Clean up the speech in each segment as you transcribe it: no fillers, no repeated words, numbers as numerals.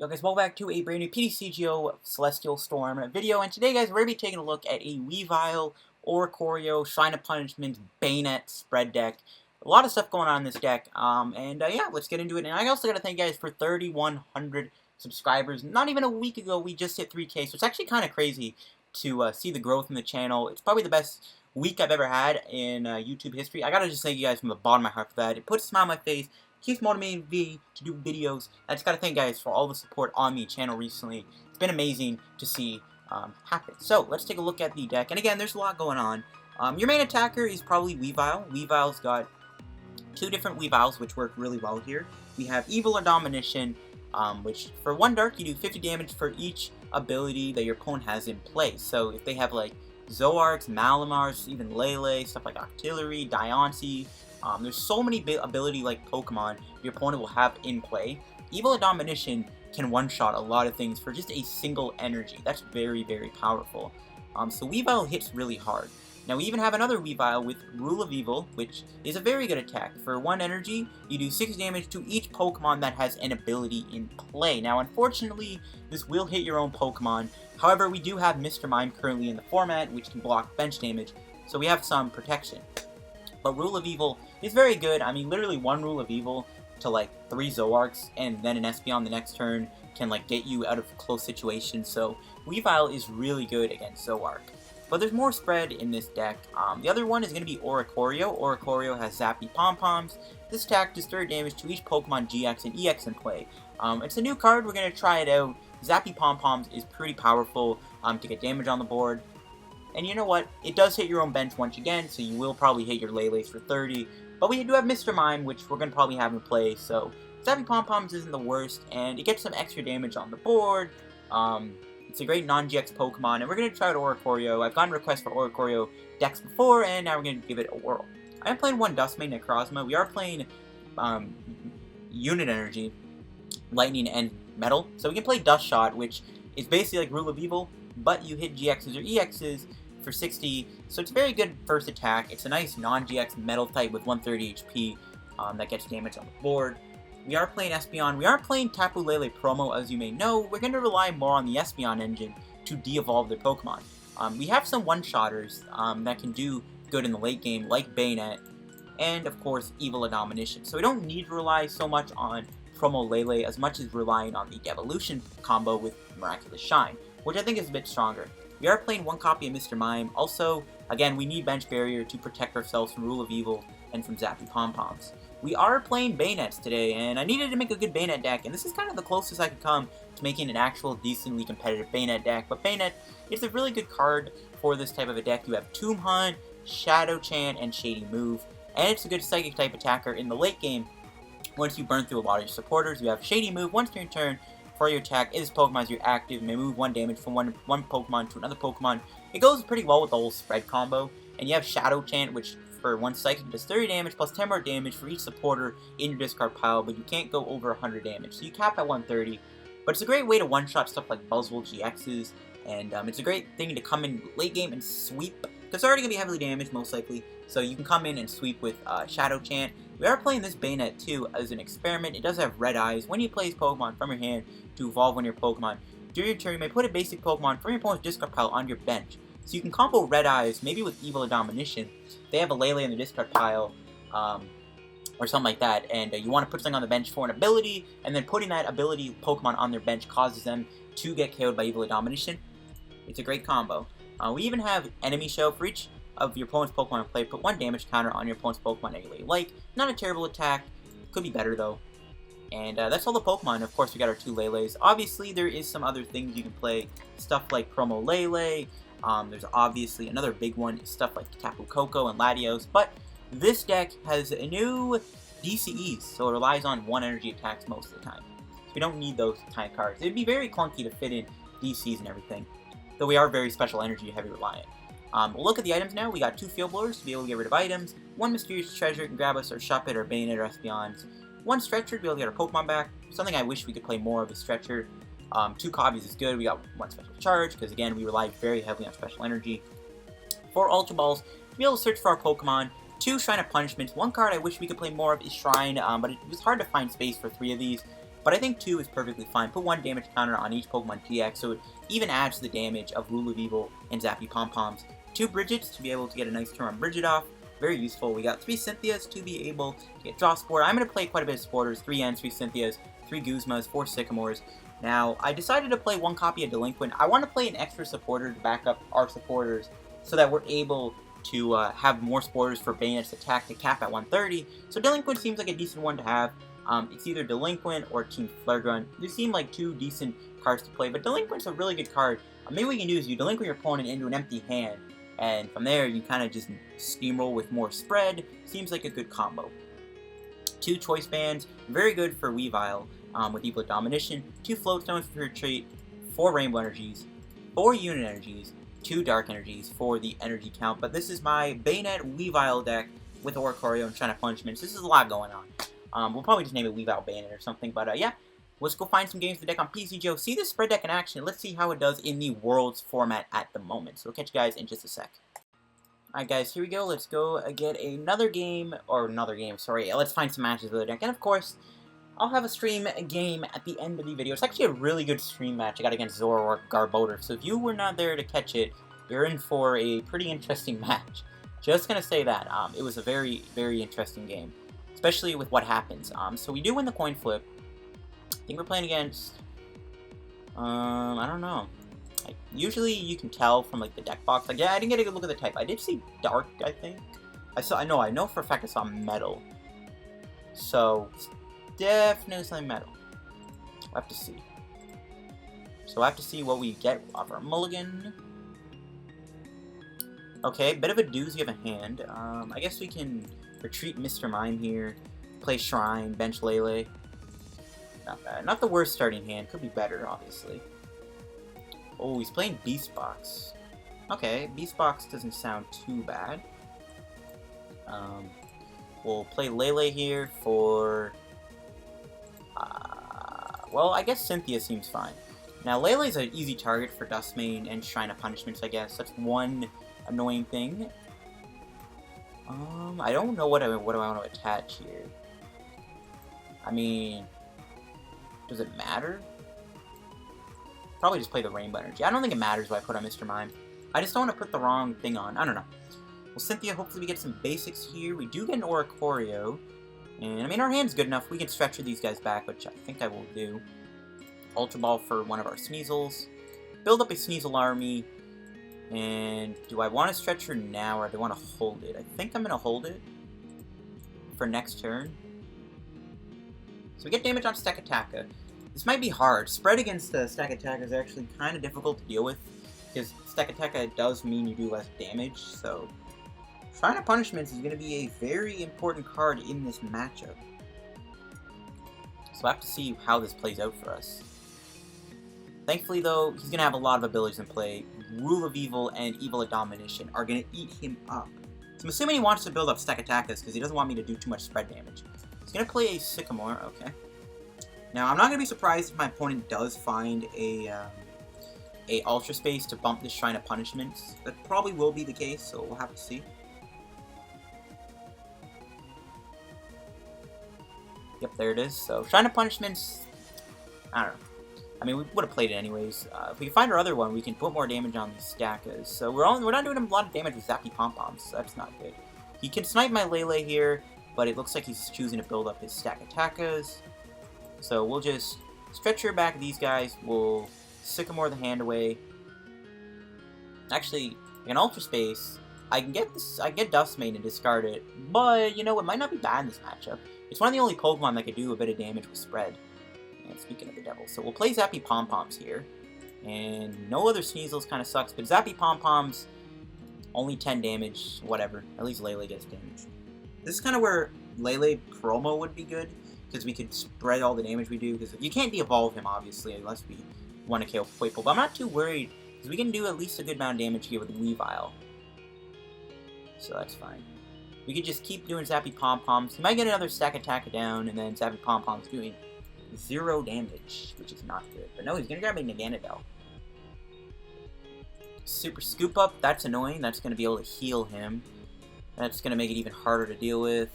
Yo guys, welcome back to a brand new PTCGO Celestial Storm video, and today guys, we're going to be taking a look at a Weavile, Oricorio, Shrine of Punishment, Banette spread deck. A lot of stuff going on in this deck, yeah, let's get into it. And I also got to thank you guys for 3,100 subscribers. Not even a week ago, we just hit 3K, so it's actually kind of crazy to see the growth in the channel. It's probably the best week I've ever had in YouTube history. I got to just thank you guys from the bottom of my heart for that. It puts a smile on my face. Keeps motivating me to do videos. I just gotta thank you guys for all the support on the channel recently. It's been amazing to see happen. So let's take a look at the deck. And again, there's a lot going on. Your main attacker is probably Weavile. Weavile's got two different Weaviles, which work really well here. We have Evil or Domination, which for one dark, you do 50 damage for each ability that your opponent has in play. So if they have like Zoroarks, Malamars, even Lele, stuff like Octillery, Diancie, there's so many ability-like Pokemon your opponent will have in play. Evil or Domination can one-shot a lot of things for just a single energy. That's very, very powerful. So Weavile hits really hard. Now we even have another Weavile with Rule of Evil, which is a very good attack. For one energy, you do 6 damage to each Pokemon that has an ability in play. Now unfortunately, this will hit your own Pokemon. However, we do have Mr. Mime currently in the format, which can block bench damage, so we have some protection. But Rule of Evil is very good. I mean, literally one Rule of Evil to like 3 Zoroarks and then an Espeon the next turn can like get you out of close situations. So Weavile is really good against Zoroark. But there's more spread in this deck. The other one is going to be Oricorio. Oricorio has Zappy Pom-Poms. This attack does 30 damage to each Pokemon GX and EX in play. It's a new card. We're going to try it out. Zappy Pom-Poms is pretty powerful to get damage on the board. And you know what? It does hit your own bench once again, so you will probably hit your Lele's for 30. But we do have Mr. Mime, which we're going to probably have in play, so Zappy Pom-Poms isn't the worst, and it gets some extra damage on the board. It's a great non-GX Pokemon, and we're going to try out Oricorio. I've gotten requests for Oricorio decks before, and now we're going to give it a whirl. I am playing one Dusk main Necrozma. We are playing Unit Energy, Lightning, and Metal. So we can play Dust Shot, which is basically like Rule of Evil, but you hit GXs or EXs for 60, so it's a very good first attack. It's a nice non-GX metal type with 130 HP that gets damage on the board. We are playing Espeon. We are playing Tapu Lele promo, as you may know. We're going to rely more on the Espeon engine to de-evolve their Pokemon. We have some one-shotters that can do good in the late game, like Banette, and of course Evil or Domination. So we don't need to rely so much on promo Lele as much as relying on the Devolution combo with Miraculous Shine, which I think is a bit stronger. We are playing one copy of Mr. Mime. Also, again, we need Bench Barrier to protect ourselves from Rule of Evil and from Zappy Pom-Poms. We are playing Banettes today, and I needed to make a good Banette deck, and this is kind of the closest I could come to making an actual decently competitive Banette deck. But Banette is a really good card for this type of a deck. You have Tomb Hunt, Shadow Chant, and Shady Move, and it's a good Psychic type attacker in the late game. Once you burn through a lot of your supporters, you have Shady Move once during turn. For your attack, if this Pokemon is your active, may move 1 damage from one Pokemon to another Pokemon. It goes pretty well with the whole spread combo. And you have Shadow Chant, which for one Psychic does 30 damage plus 10 more damage for each supporter in your discard pile, but you can't go over 100 damage. So you cap at 130. But it's a great way to one-shot stuff like Buzzwole GXs, and it's a great thing to come in late game and sweep, because they're already going to be heavily damaged, most likely. So you can come in and sweep with Shadow Chant. We are playing this Banette too as an experiment. It does have Red Eyes. When you play this Pokemon from your hand to evolve one of your Pokemon, during your turn you may put a basic Pokemon from your opponent's discard pile on your bench. So you can combo Red Eyes, maybe with Evil or Domination. They have a Lele in the discard pile, or something like that, and you want to put something on the bench for an ability, and then putting that ability Pokemon on their bench causes them to get KO'd by Evil or Domination. It's a great combo. We even have Enemy Show. For each of your opponent's Pokemon in play, put 1 damage counter on your opponent's Pokemon anyway. Like, not a terrible attack, could be better though. And that's all the Pokemon. Of course, we got our 2 Leles. Obviously, there is some other things you can play, stuff like Promo Lele. There's obviously another big one, stuff like Tapu Koko and Latios. But this deck has a new DCEs, so it relies on 1 energy attacks most of the time. So we don't need those type cards. It'd be very clunky to fit in DCs and everything, though we are very special energy heavy reliant. We'll look at the items now. We got 2 Field Blowers to be able to get rid of items, 1 Mysterious Treasure can grab us our Shuppet or Banette or Espeons, 1 Stretcher to be able to get our Pokemon back. Something I wish we could play more of is Stretcher. 2 copies is good. We got 1 Special Charge, because again, we rely very heavily on Special Energy. 4 Ultra Balls to be able to search for our Pokemon. 2 Shrine of Punishment. 1 card I wish we could play more of is Shrine, but it was hard to find space for 3 of these. but I think 2 is perfectly fine. Put 1 damage counter on each Pokemon GX, so it even adds to the damage of Weavile and Zappy Pom-Poms. 2 Brigettes to be able to get a nice turn on Brigette off. Very useful. We got 3 Cynthias to be able to get Draw Spore. I'm going to play quite a bit of Sporters, 3 Ens, 3 Cynthias, 3 Guzmas, 4 Sycamores. Now, I decided to play 1 copy of Delinquent. I want to play an extra supporter to back up our supporters so that we're able to have more Sporters for Banette's attack to cap at 130. So Delinquent seems like a decent one to have. It's either Delinquent or Team Flare Grunt. They seem like 2 decent cards to play, but Delinquent's a really good card. Maybe what you can do is you Delinquent your opponent into an empty hand, and from there you kind of just steamroll with more spread. Seems like a good combo. 2 Choice Bands, very good for Weavile with Weavile Domination. 2 Float Stones for Retreat, 4 Rainbow Energies, 4 Unit Energies, 2 Dark Energies for the energy count. But this is my Banette Weavile deck with Oricorio and Shrine of Punishment. This is a lot going on. We'll probably just name it Weavile Banette or something, but yeah. Let's go find some games for the deck on PTCGO. See this spread deck in action. Let's see how it does in the Worlds format at the moment. So we'll catch you guys in just a sec. Alright guys, here we go. Let's go get another game, sorry. Let's find some matches for the deck. And of course, I'll have a stream game at the end of the video. It's actually a really good stream match I got against Zoroark Garbodor. So if you were not there to catch it, you're in for a pretty interesting match. Just gonna say that. It was a very, very interesting game. Especially with what happens. So we do win the coin flip. I think we're playing against, I don't know. Usually you can tell from like the deck box. Like, yeah, I didn't get a good look at the type. I did see Dark, I think. I know for a fact I saw Metal. So it's definitely something Metal. We'll have to see. So we'll have to see what we get off our mulligan. Okay, bit of a doozy of a hand. I guess we can retreat Mr. Mime here. Play Shrine, bench Lele. Not bad. Not the worst starting hand. Could be better, obviously. Oh, he's playing Beast Box. Okay, Beast Box doesn't sound too bad. We'll play Lele here for... well, I guess Cynthia seems fine. Now, Lele's an easy target for Duskmane and Shrine of Punishment, I guess. That's one annoying thing. I don't know what do I want to attach here. I mean... Does it matter? Probably just play the Rainbow Energy. I don't think it matters what I put on Mr. Mime. I just don't want to put the wrong thing on. I don't know. Well, Cynthia, hopefully we get some basics here. We do get an Oricorio. And, I mean, our hand's good enough. We can stretcher these guys back, which I think I will do. Ultra Ball for one of our Sneasels. Build up a Sneasel army. And do I want to stretcher now, or do I want to hold it? I think I'm going to hold it for next turn. So we get damage on Stakataka. This might be hard. Spread against Stakataka is actually kind of difficult to deal with, because Stakataka does mean you do less damage, so... Shrine of Punishments is going to be a very important card in this matchup. So I have to see how this plays out for us. Thankfully, though, he's going to have a lot of abilities in play. Rule of Evil and Evil of Domination are going to eat him up. So I'm assuming he wants to build up Stakatakas because he doesn't want me to do too much spread damage. He's going to play a Sycamore, okay. Now, I'm not going to be surprised if my opponent does find a Ultra Space to bump this Shrine of Punishments. That probably will be the case, so we'll have to see. Yep, there it is. So, Shrine of Punishments, I don't know. I mean, we would have played it anyways. If we can find our other one, we can put more damage on these Stakas. So, we're not doing a lot of damage with Zappy Pom-Poms, so that's not good. He can snipe my Lele here, but it looks like he's choosing to build up his Stakatakas. So, we'll just stretcher back these guys. We'll Sycamore the hand away. Actually, an Ultra Space, I can get Duskmane and discard it, but, you know, it might not be bad in this matchup. It's one of the only Pokemon that could do a bit of damage with spread. And speaking of the devil, so we'll play Zappy Pom-Poms here. And no other Sneasels kind of sucks, but Zappy Pom-Poms, only 10 damage, whatever. At least Lele gets damage. This is kind of where Lele promo would be good, because we could spread all the damage we do. Because you can't de-evolve him, obviously, unless we want to kill Weavile. But I'm not too worried, because we can do at least a good amount of damage here with Weavile. So that's fine. We could just keep doing Zappy Pom-Poms. He might get another Stakataka down, and then Zappy Pom-Poms doing 0 damage, which is not good. But no, he's going to grab a Naganadel. Super Scoop Up, that's annoying. That's going to be able to heal him. That's going to make it even harder to deal with.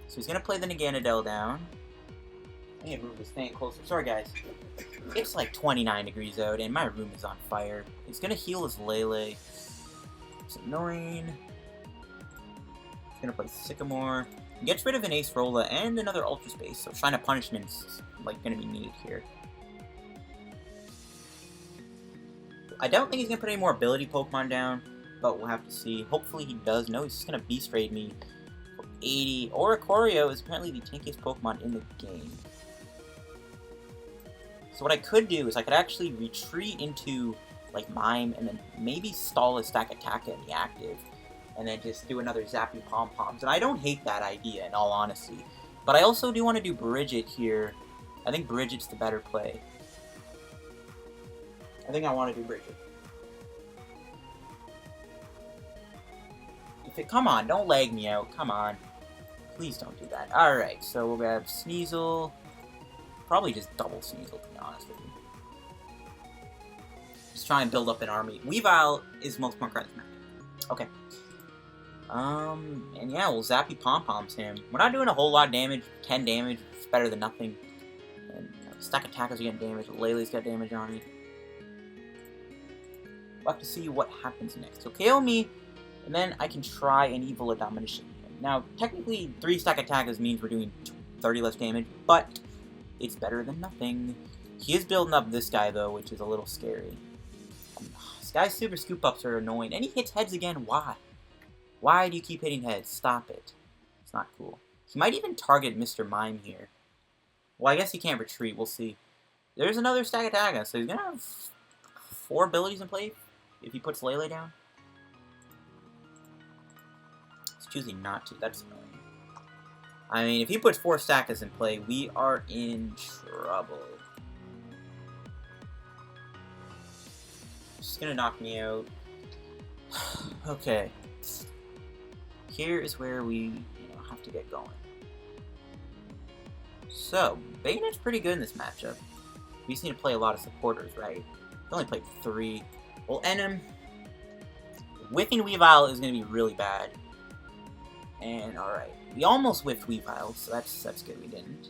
So he's going to play the Naganadel down. I need to move this fan closer. Sorry, guys. It's like 29 degrees out, and my room is on fire. It's gonna heal his Lele. It's annoying. It's gonna play Sycamore. Gets rid of an Ace Rolla and another Ultra Space, so Shrine of Punishment's like gonna be needed here. I don't think he's gonna put any more ability Pokemon down, but we'll have to see. Hopefully he does. No, he's just gonna Beast Raid me for 80. Oricorio is apparently the tankiest Pokemon in the game. So what I could do is I could actually retreat into like Mime and then maybe stall a Stack Attack in the active and then just do another Zappy Pom-Poms. And I don't hate that idea in all honesty. But I also do want to do Brigette here. I think Brigette's the better play. I think I want to do Brigette. Come on, don't lag me out. Come on. Please don't do that. Alright, so we'll grab Sneasel. Probably just double Sneasel, to be honest with you. Just try and build up an army. Weavile is most Pokemon credits match. Okay. And yeah, we'll Zappy Pom-Poms him. We're not doing a whole lot of damage. 10 damage. It's better than nothing. And Stack Attackers are getting damage. Lele's got damage on it. We'll have to see what happens next. So KO me, and then I can try an Evil Domination. Now, technically, 3 Stack Attackers means we're doing 30 less damage, but it's better than nothing. He is building up this guy, though, which is a little scary. This guy's Super Scoop-Ups are annoying, and he hits heads again. Why? Why do you keep hitting heads? Stop it. It's not cool. He might even target Mr. Mime here. Well, I guess he can't retreat. We'll see. There's another Stack Attacker, so he's going to have 4 abilities in play if he puts Lele down. He's choosing not to. That's annoying. I mean, if he puts 4 Stackers in play, we are in trouble. Just gonna knock me out. Okay. Here is where we have to get going. So, Banette's pretty good in this matchup. We just need to play a lot of supporters, right? We only played 3. We'll end him. Whiffing Weavile is going to be really bad. And, alright. We almost whiffed Weavile, so that's good we didn't.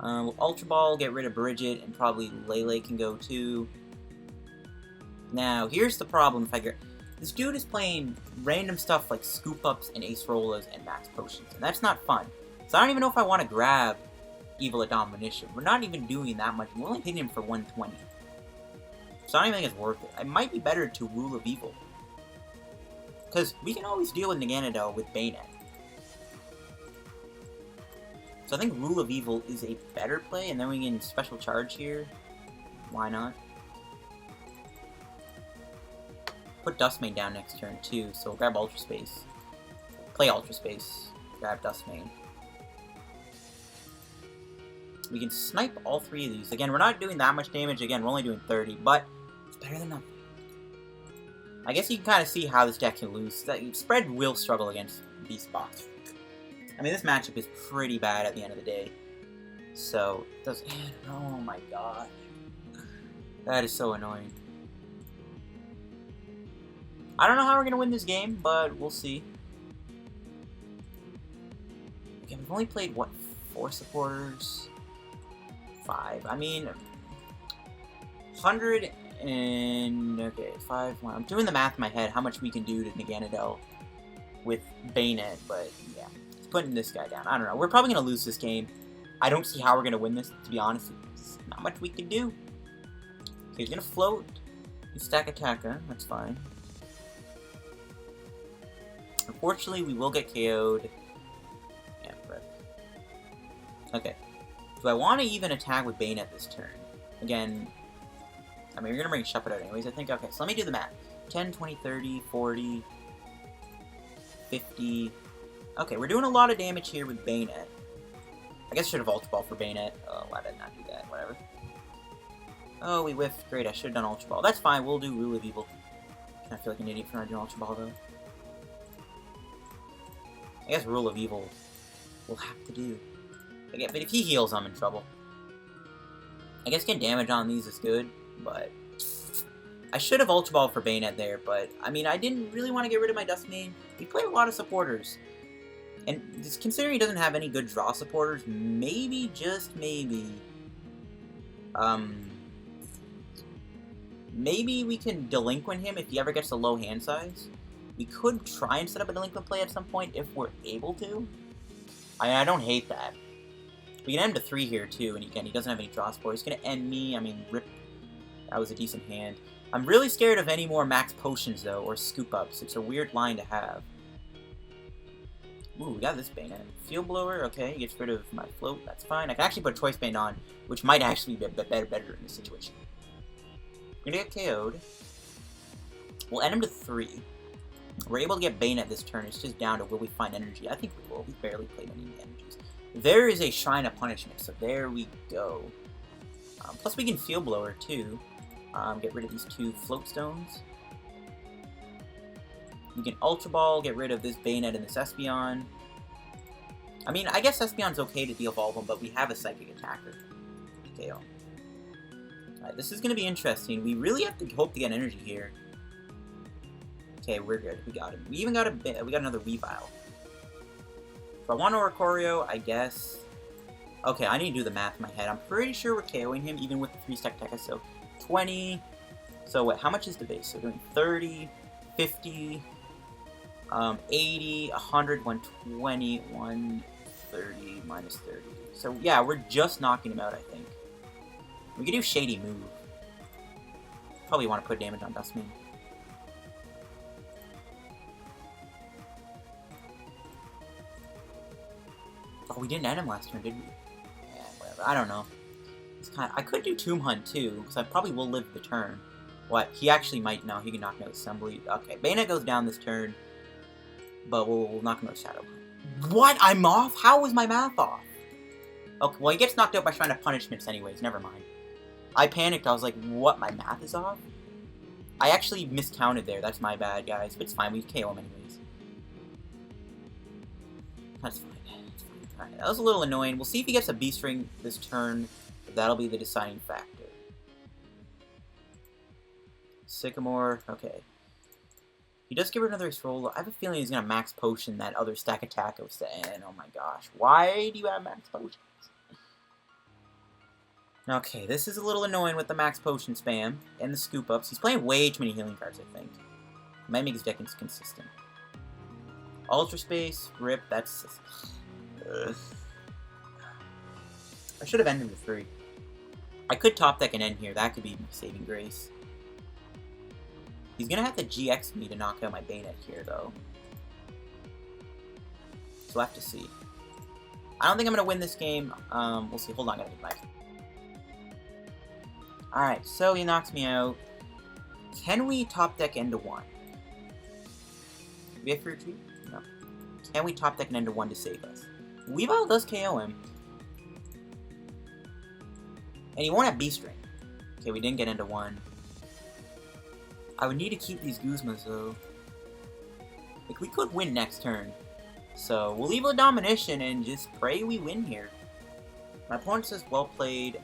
We'll Ultra Ball, get rid of Brigette, and probably Lele can go too. Now, here's the problem if I get... This dude is playing random stuff like Scoop-Ups and Ace Rollas and Max Potions, and that's not fun. So I don't even know if I want to grab Evil Domination. We're not even doing that much. We're only hitting him for 120. So I don't even think it's worth it. It might be better to Rule of Evil. Because we can always deal with Naganadel with Banette. So I think Rule of Evil is a better play, and then we can Special Charge here. Why not? Put Dustmane down next turn too, so we'll grab Ultra Space. Play Ultra Space. Grab Dustmane. We can snipe all 3 of these. Again, we're not doing that much damage. Again, we're only doing 30, but it's better than nothing. I guess you can kind of see how this deck can lose. Spread will struggle against Beast Box. I mean, this matchup is pretty bad at the end of the day. So, it does... Oh my god. That is so annoying. I don't know how we're going to win this game, but we'll see. Okay, we've only played, what, 4 supporters? 5. I mean, 100 and... Okay, 5. Well, I'm doing the math in my head, how much we can do to Naganadel with Banette, but yeah. It's putting this guy down. I don't know. We're probably going to lose this game. I don't see how we're going to win this, to be honest. There's not much we can do. Okay, he's going to float. Stack Attacker. That's fine. Unfortunately, we will get KO'd. Yeah, right. Okay. Do I want to even attack with Banette this turn? Again, I mean, you're going to bring Shuppet out anyways, I think. Okay, so let me do the math. 10, 20, 30, 40, 50. Okay, we're doing a lot of damage here with Banette. I guess I should have Ultra Ball for Banette. Oh, why did I not do that? Whatever. Oh, we whiffed. Great, I should have done Ultra Ball. That's fine, we'll do Rule of Evil. I feel like an idiot for not doing Ultra Ball, though. I guess Rule of Evil we'll have to do. Okay, but if he heals, I'm in trouble. I guess getting damage on these is good, but... I should have Ultra Ball for Banette there, but... I mean, I didn't really want to get rid of my Dustmane. We played a lot of supporters. And just considering he doesn't have any good draw supporters, maybe, just maybe, maybe we can Delinquent him if he ever gets a low hand size. We could try and set up a Delinquent play at some point if we're able to. I don't hate that. We can end to 3 here too, and again, he doesn't have any draw support. He's going to end me. I mean, rip. That was a decent hand. I'm really scared of any more max potions, though, or scoop-ups. It's a weird line to have. Ooh, we got this Banette. Field Blower, okay, gets rid of my float. That's fine. I can actually put Choice Band on, which might actually be better in this situation. We're going to get KO'd. We'll end him to 3. We're able to get Banette this turn. It's just down to will we find energy. I think we will. We barely played any energies. There is a Shrine of Punishment, so there we go. Plus we can Field Blower too. Get rid of these 2 Float Stones. We can Ultra Ball, get rid of this Banette and this Espeon. I mean, I guess Espeon's okay to de-evolve him, but we have a Psychic Attacker. KO. Alright, this is going to be interesting. We really have to hope to get energy here. Okay, we're good. We got him. We even got we got another Weavile. If I want Oricorio, I guess. Okay, I need to do the math in my head. I'm pretty sure we're KOing him, even with the 3-stack Tekka. So 20. So what? How much is the base? So we're doing 30, 50, 80, 100, 120, 130, minus 30. So yeah, we're just knocking him out, I think. We could do Shady Move. Probably want to put damage on Dustman. Oh, we didn't end him last turn, did we? Yeah, whatever. I don't know. It's kind of, I could do Tomb Hunt too, because I probably will live the turn. What? He actually might. No, he can knock me out with Assembly. Okay, Banette goes down this turn, but we'll knock him out with Shadow Hunt. What? I'm off? How was my math off? Okay, well, he gets knocked out by Shrine of Punishments anyways. Never mind. I panicked. I was like, what? My math is off? I actually miscounted there. That's my bad, guys. But it's fine. We KO him anyways. That's fine. Alright, that was a little annoying. We'll see if he gets a Beast Ring this turn. That'll be the deciding factor. Sycamore, okay. He does give her another roll. I have a feeling he's going to max potion that other stack attack I was saying. Oh my gosh. Why do you have max potions? Okay, this is a little annoying with the max potion spam and the scoop ups. He's playing way too many healing cards, I think. Might make his deck inconsistent. Ultra Space, rip, that's... I should have ended with 3. I could top deck and end here. That could be my saving grace. He's going to have to GX me to knock out my Banette here, though. So we'll have to see. I don't think I'm going to win this game. We'll see. Hold on, I got to get back. Alright, so he knocks me out. Can we top deck end to 1? Do we have free retreat? No. Can we top deck an end to 1 to save us? Weavile does KO him. And he won't have Beast Ring. Okay, we didn't get into 1. I would need to keep these Guzmas, though. Like, we could win next turn. So, we'll leave a Domination and just pray we win here. My opponent says, well played.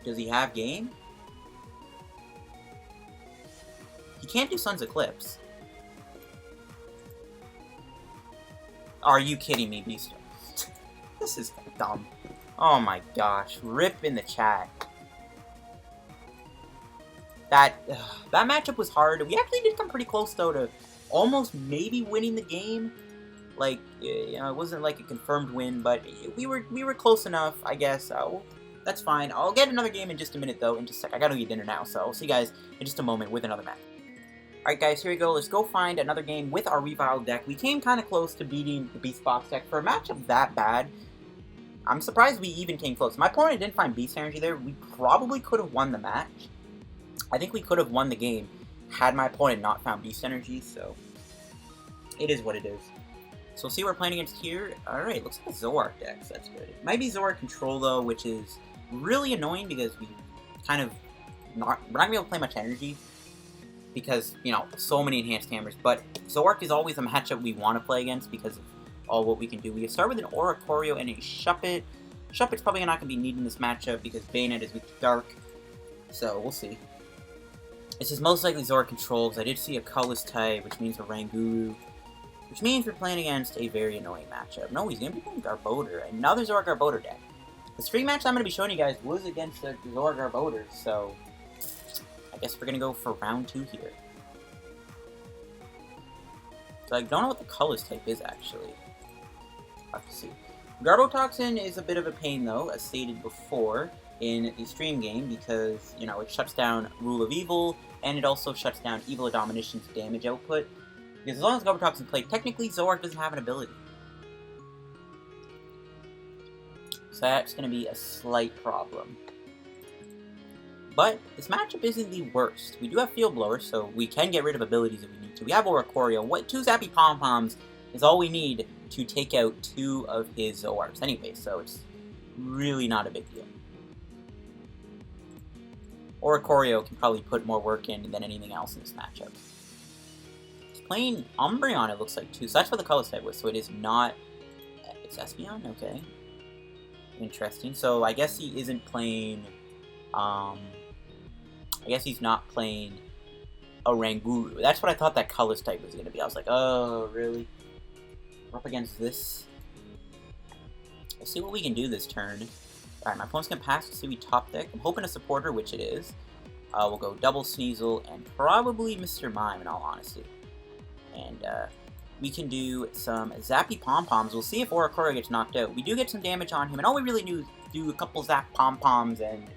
Does he have game? He can't do Sun's Eclipse. Are you kidding me, Beast? This is dumb. Oh my gosh. Rip in the chat. That matchup was hard. We actually did come pretty close, though, to almost maybe winning the game. Like, you know, it wasn't like a confirmed win, but we were close enough, I guess. That's fine. I'll get another game in just a minute, though, in just a sec. I gotta eat dinner now, so I'll see you guys in just a moment with another match. Alright guys, here we go. Let's go find another game with our Weavile deck. We came kind of close to beating the Beast Box deck. For a matchup that bad, I'm surprised we even came close. My opponent didn't find Beast Energy there. We probably could have won the match. I think we could have won the game had my opponent not found Beast Energy, so it is what it is. So we'll see what we're playing against here. Alright, looks like a Zoroark deck, so that's good. It might be Zoroark Control, though, which is really annoying because we kind of we're not going to be able to play much energy. Because, you know, so many enhanced hammers. But Zoroark is always a matchup we want to play against because of all what we can do. We start with an Oricorio and a Shuppet. Shuppet's probably not going to be needing this matchup because Banette is with Dark. So, we'll see. This is most likely Zoroark Control because I did see a colorless type, which means a Ranguru. Which means we're playing against a very annoying matchup. No, he's going to be playing Garbodor. Another Zoroark Garbodor deck. The stream match I'm going to be showing you guys was against the Zoroark Garbodor, so I guess we're going to go for round 2 here. So I don't know what the colors type is, actually. I'll have to see. Garbotoxin is a bit of a pain, though, as stated before in the stream game, because, you know, it shuts down Rule of Evil, and it also shuts down Evil Domination's damage output. Because as long as Garbotoxin play, technically Zoroark doesn't have an ability. So that's going to be a slight problem. But this matchup isn't the worst. We do have Field Blower, so we can get rid of abilities if we need to. We have Oricorio. 2 Zappy Pom-Poms is all we need to take out 2 of his Zoroarks anyway, so it's really not a big deal. Oricorio can probably put more work in than anything else in this matchup. He's playing Umbreon, it looks like, too, so that's what the color set was, so it is not... It's Espeon? Okay. Interesting. So I guess he isn't playing... I guess he's not playing a Ranguru. That's what I thought that colors type was going to be. I was like, oh, really? We're up against this. Let's see what we can do this turn. Alright, my opponent's going to pass to see we top deck. I'm hoping a supporter, which it is. We'll go double Sneasel and probably Mr. Mime, in all honesty. And we can do some Zappy Pom-Poms. We'll see if Oricorio gets knocked out. We do get some damage on him, and all we really do a couple Zap Pom-Poms, and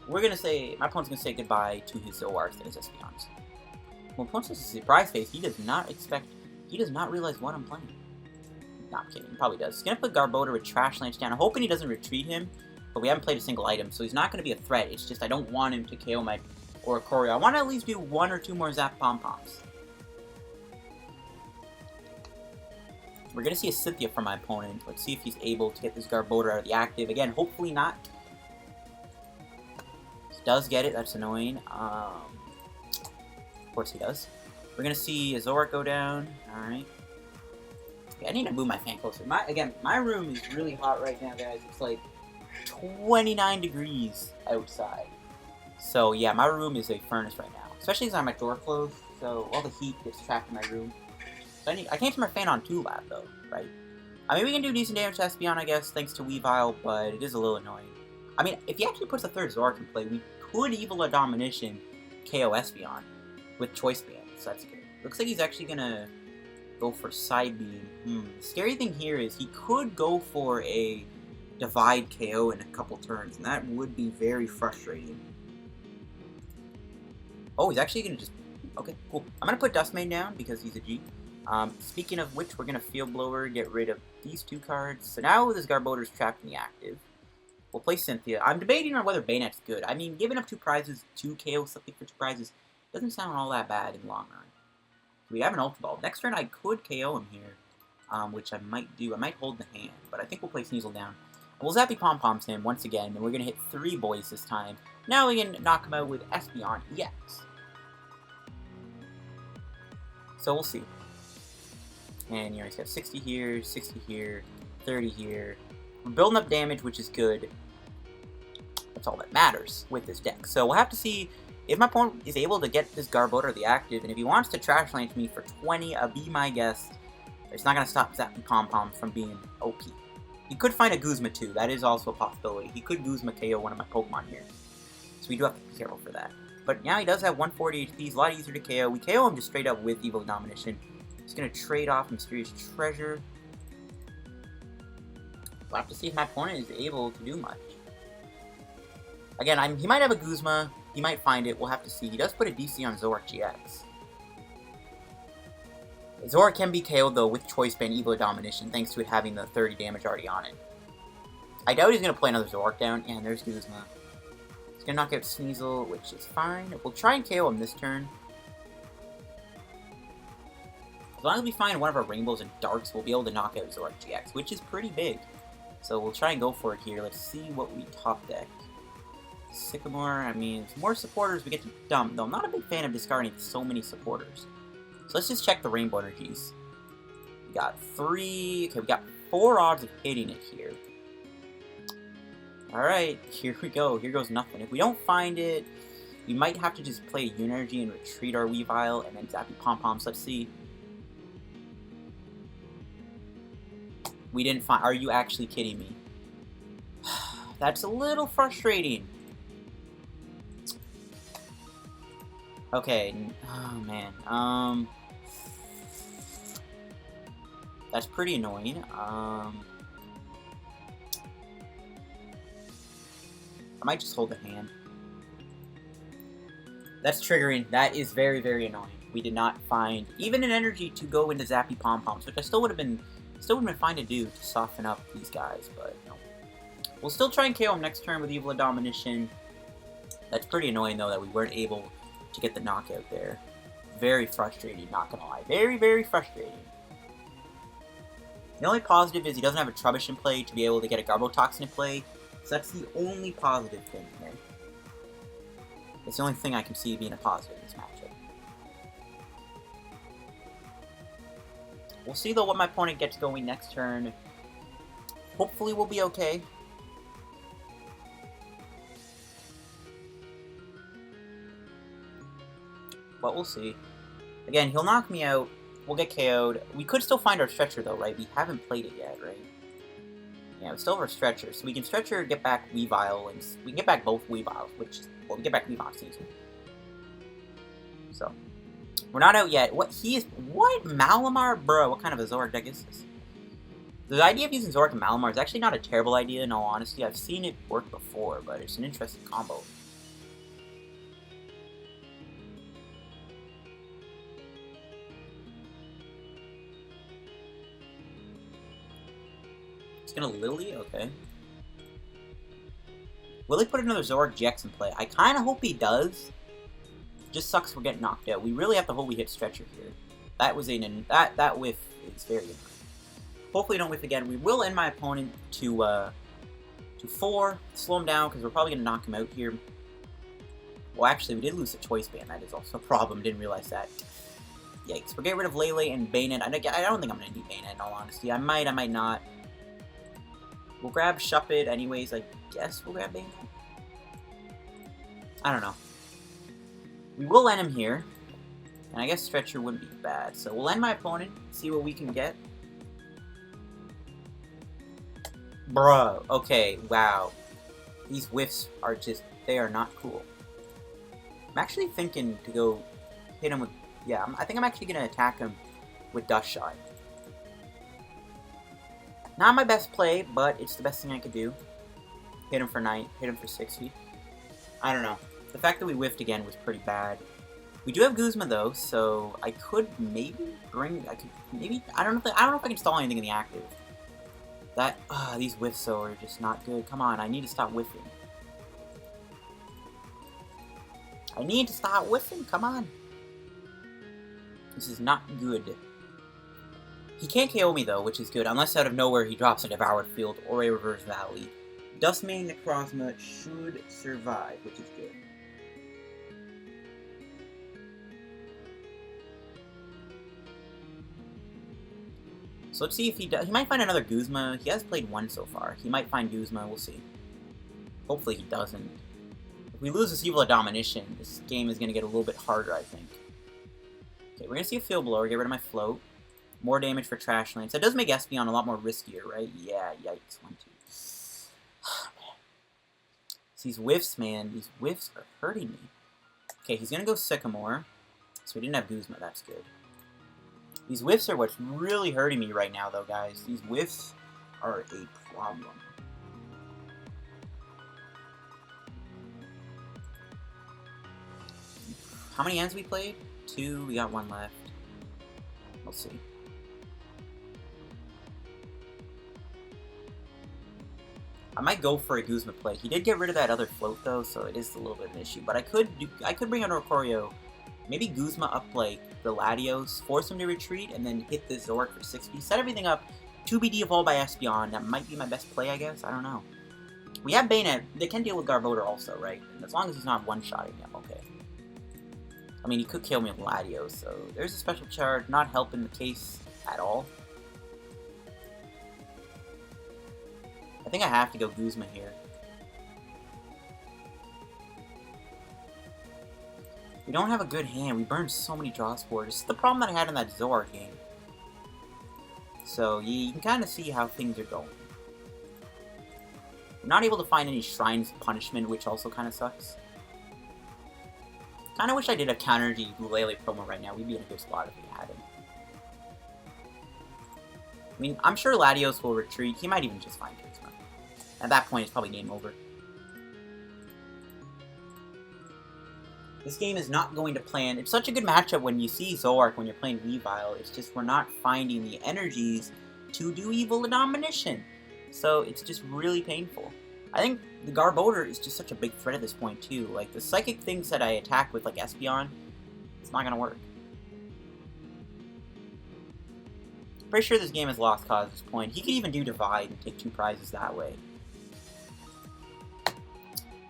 we're going to say, my opponent's going to say goodbye to his Zoroarks and his Espeons. My opponent's just a surprise face. He does not expect, he does not realize what I'm playing. No, I'm kidding. He probably does. He's going to put Garbodor with Trash Lance down. I'm hoping he doesn't retreat him, but we haven't played a single item, so he's not going to be a threat. It's just I don't want him to KO my Oricorio. I want to at least do 1 or 2 more Zap Pom-Poms. We're going to see a Cynthia from my opponent. Let's see if he's able to get this Garbodor out of the active. Again, hopefully not. He does get it. That's annoying. Of course he does. We're going to see a Zoroark go down. Alright. Okay, I need to move my fan closer. My room is really hot right now, guys. It's like 29 degrees outside. So, yeah, my room is a furnace right now. Especially because I have my door closed, so all the heat gets trapped in my room. So I can't turn my fan on too loud, though, right? I mean, we can do decent damage to Espeon, I guess, thanks to Weavile, but it is a little annoying. I mean, if he actually puts a 3rd Zoroark in play, we could Evil Domination KO Espeon with Choice Band, so that's good. Looks like he's actually going to go for Side Beam. The scary thing here is he could go for a Divide KO in a couple turns, and that would be very frustrating. Oh, he's actually going to just... Okay, cool. I'm going to put Duskmane down because he's a G. Speaking of which, we're going to Field Blower, get rid of these 2 cards. So now this Garbodor is trapped in the active. We'll play Cynthia. I'm debating on whether Banette's good. I mean, giving up 2 prizes to KO something for 2 prizes doesn't sound all that bad in the long run. We have an Ultra Ball. Next turn I could KO him here, which I might do. I might hold the hand, but I think we'll play Sneasel down. We'll Zappy Pom-Poms him once again, and we're going to hit 3 boys this time. Now we can knock him out with Espeon-EX. So we'll see. And you know, he's got 60 here, 60 here, 30 here. We're building up damage, which is good. That's all that matters with this deck. So we'll have to see if my opponent is able to get this Garbodor the active, and if he wants to Trash Lance me for 20, be my guest. It's not going to stop Zappy Pom-Pom from being OP. He could find a Guzma too. That is also a possibility. He could Guzma KO one of my Pokemon here. So we do have to be careful for that. But now he does have 140 HP. He's a lot easier to KO. We KO him just straight up with Evil Domination. He's going to trade off Mysterious Treasure. We'll have to see if my opponent is able to do much. Again, he might have a Guzma. He might find it. We'll have to see. He does put a DC on Zoroark GX. Zoroark can be KO'd, though, with Choice Band Evil Domination, thanks to it having the 30 damage already on it. I doubt he's going to play another Zoroark down. And there's Guzma. He's going to knock out Sneasel, which is fine. We'll try and KO him this turn. As long as we find one of our Rainbows and Darks, we'll be able to knock out Zoroark GX, which is pretty big. So we'll try and go for it here. Let's see what we top deck. Sycamore, I mean, more supporters we get to dump, though I'm not a big fan of discarding so many supporters. So let's just check the Rainbow energies. We got 3, okay, we got 4 odds of hitting it here. Alright, here we go. Here goes nothing. If we don't find it, we might have to just play Unenergy and retreat our Weavile, and then Zappy Pom-Poms. Let's see. We didn't find... Are you actually kidding me? That's a little frustrating. Okay. Oh, man. That's pretty annoying. I might just hold the hand. That's triggering. That is very, very annoying. We did not find even an energy to go into Zappy Pom-Poms, which I still would have been fine to do to soften up these guys, but no. We'll still try and KO him next turn with Weavile Domination. That's pretty annoying though that we weren't able to get the knockout there. Very frustrating, not gonna lie. Very, very frustrating. The only positive is he doesn't have a Trubbish in play to be able to get a Garbotoxin in play, so that's the only positive thing here. It's the only thing I can see being a positive in this matchup. We'll see though what my opponent gets going next turn. Hopefully we'll be okay. But we'll see. Again, he'll knock me out. We'll get KO'd. We could still find our Stretcher though, right? We haven't played it yet, right? Yeah, we still have our Stretcher. So we can Stretcher, get back Weavile, and we can get back both Weaviles, which, well, we get back Weavile season. So, we're not out yet. What Malamar? Bro, what kind of a Zoroark deck is this? The idea of using Zoroark and Malamar is actually not a terrible idea, in all honesty. I've seen it work before, but it's an interesting combo. It's gonna Lily? Okay. Will he put another Zoroark GX in play? I kind of hope he does. Just sucks we're getting knocked out. We really have to hope we hit Stretcher here. That was that whiff is very annoying. Hopefully don't whiff again. We will end my opponent to 4, slow him down because we're probably gonna knock him out here. Well, actually, we did lose a Choice Band. That is also a problem. Didn't realize that. Yikes. We'll get rid of Lele and Banette. I don't think I'm gonna need Banette in all honesty. I might not. We'll grab Shuppet anyways. I guess we'll grab Banette. I don't know. We will end him here. And I guess Stretcher wouldn't be bad. So we'll end my opponent, see what we can get. Bro, okay, wow. These whiffs are just, they are not cool. I'm actually thinking to go hit him with, yeah, I think I'm actually going to attack him with Dust Shot. Not my best play, but it's the best thing I could do. Hit him for 9, hit him for 60. I don't know. The fact that we whiffed again was pretty bad. We do have Guzma though, so I could maybe bring. I don't know if I can stall anything in the active. These whiffs though are just not good. Come on, I need to stop whiffing. I need to stop whiffing. Come on. This is not good. He can't KO me though, which is good, unless out of nowhere he drops a Devoured Field or a Reverse Valley. Duskmane Necrozma should survive, which is good. So let's see if he does. He might find another Guzma. He has played one so far. He might find Guzma. We'll see. Hopefully he doesn't. If we lose this Weavile Domination, this game is going to get a little bit harder, I think. Okay, we're going to see a Field Blower. Get rid of my Float. More damage for Trash Lane. So it does make Espeon a lot more riskier, right? Yeah, yikes. 1, 2. Man. These whiffs, man. These whiffs are hurting me. Okay, he's going to go Sycamore. So we didn't have Guzma. That's good. These whiffs are what's really hurting me right now, though, guys. These whiffs are a problem. How many hands we played? 2. We got 1 left. We'll see. I might go for a Guzma play. He did get rid of that other Float, though, so it is a little bit of an issue. But I could bring out Oricorio. Maybe Guzma up like the Latios, force him to retreat, and then hit the Zoroark for 60. Set everything up. 2BD evolved by Espeon. That might be my best play, I guess. I don't know. We have Banette. They can deal with Garvoda also, right? And as long as he's not one-shotting him, okay. I mean, he could kill me with Latios, so there's a Special Charge. Not helping the case at all. I think I have to go Guzma here. We don't have a good hand. We burned so many draw spores. This is the problem that I had in that Zoroark game. So you can kind of see how things are going. I'm not able to find any Shrines of Punishment, which also kind of sucks. Kind of wish I did a counter to Lele promo right now. We'd be in a good spot if we had him. I mean, I'm sure Latios will retreat. He might even just find Guzma. At that point, it's probably game over. This game is not going to plan. It's such a good matchup when you see Zoroark when you're playing Weavile. It's just we're not finding the energies to do Evil Domination. So it's just really painful. I think the Garbodor is just such a big threat at this point too. Like the psychic things that I attack with like Espeon, it's not gonna work. Pretty sure this game is lost cause at this point. He could even do Divide and take 2 prizes that way.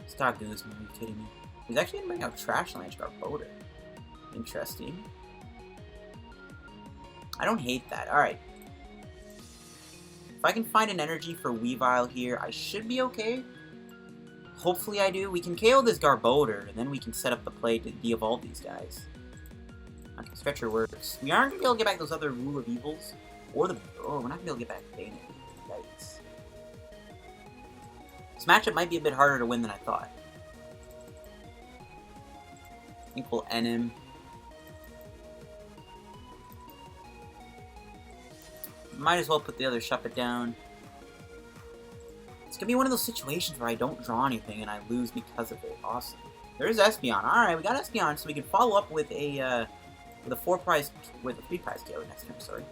It's got Guzma, are you kidding me? He's actually gonna bring out Trash Lance Garbodor. Interesting. I don't hate that. Alright. If I can find an energy for Weavile here, I should be okay. Hopefully I do. We can KO this Garbodor, and then we can set up the play to de-evolve these guys. Okay, Stretcher works. We aren't going to be able to get back those other Rule of Evils. Or the... Oh, we're not going to be able to get back Banette. Yikes. This matchup might be a bit harder to win than I thought. I think we'll end him. Might as well put the other Shuppet down. It's gonna be one of those situations where I don't draw anything and I lose because of it. Awesome. There's Espeon. Alright, we got Espeon, so we can follow up with a 3 prize KO next turn, sorry.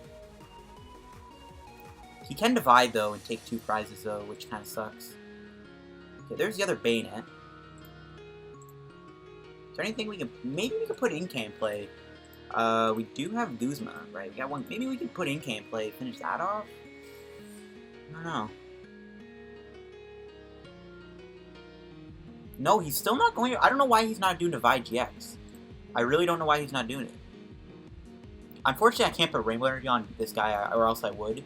He can divide though and take 2 prizes though, which kinda sucks. Okay, there's the other Banette. Is there anything we can... Maybe we can put Inkay in play. We do have Guzma, right? We got one. Maybe we can put Inkay in play, finish that off? I don't know. No, he's still not going to... I don't know why he's not doing Divide GX. I really don't know why he's not doing it. Unfortunately, I can't put Rainbow Energy on this guy, or else I would.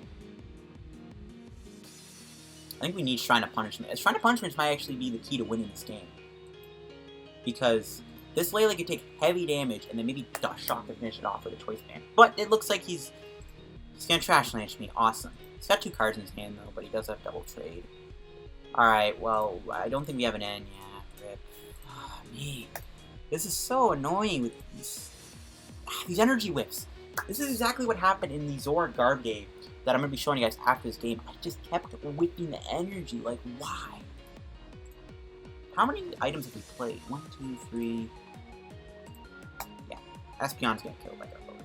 I think we need Shrine of Punishment. Shrine of Punishment might actually be the key to winning this game. Because... this Lele could take heavy damage, and then maybe Dust Shock and finish it off with a Choice Band. But it looks like he's gonna Trash Lance me. Awesome. He's got 2 cards in his hand, though, but he does have Double Trade. Alright, well, I don't think we have an N. Yeah, rip. Oh, man. This is so annoying with these energy whiffs. This is exactly what happened in the Zoroark Garb game that I'm gonna be showing you guys after this game. I just kept whipping the energy. Like, why? How many items have we played? 1, 2, 3... Yeah, Espeon's getting killed by Garbodor.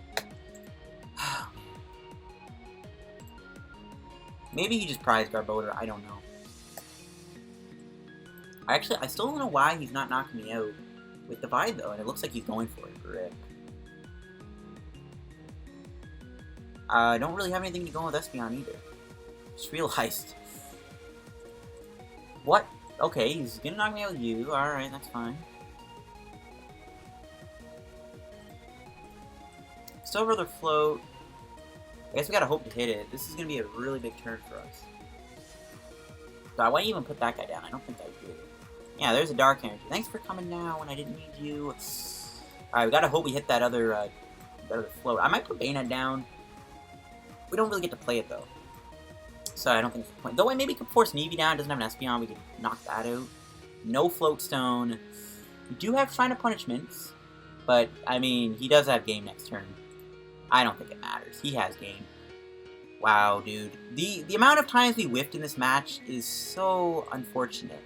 Maybe he just prized Garbodor, I don't know. I still don't know why he's not knocking me out with Divide though, and it looks like he's going for it. Rip. I don't really have anything to go with Espeon either. Just realized. What? Okay, he's gonna knock me out with you. Alright, that's fine. Still rather float. I guess we gotta hope to hit it. This is gonna be a really big turn for us. So I wouldn't even put that guy down. I don't think I do. Yeah, there's a Dark Energy. Thanks for coming now when I didn't need you. Alright, we gotta hope we hit that other float. I might put Banette down. We don't really get to play it though. So I don't think it's the point. Though I maybe could force Nevi down. Doesn't have an Espeon. We could knock that out. No Float Stone. We do have Shrine of Punishments. But, I mean, he does have game next turn. I don't think it matters. He has game. Wow, dude. The amount of times we whiffed in this match is so unfortunate.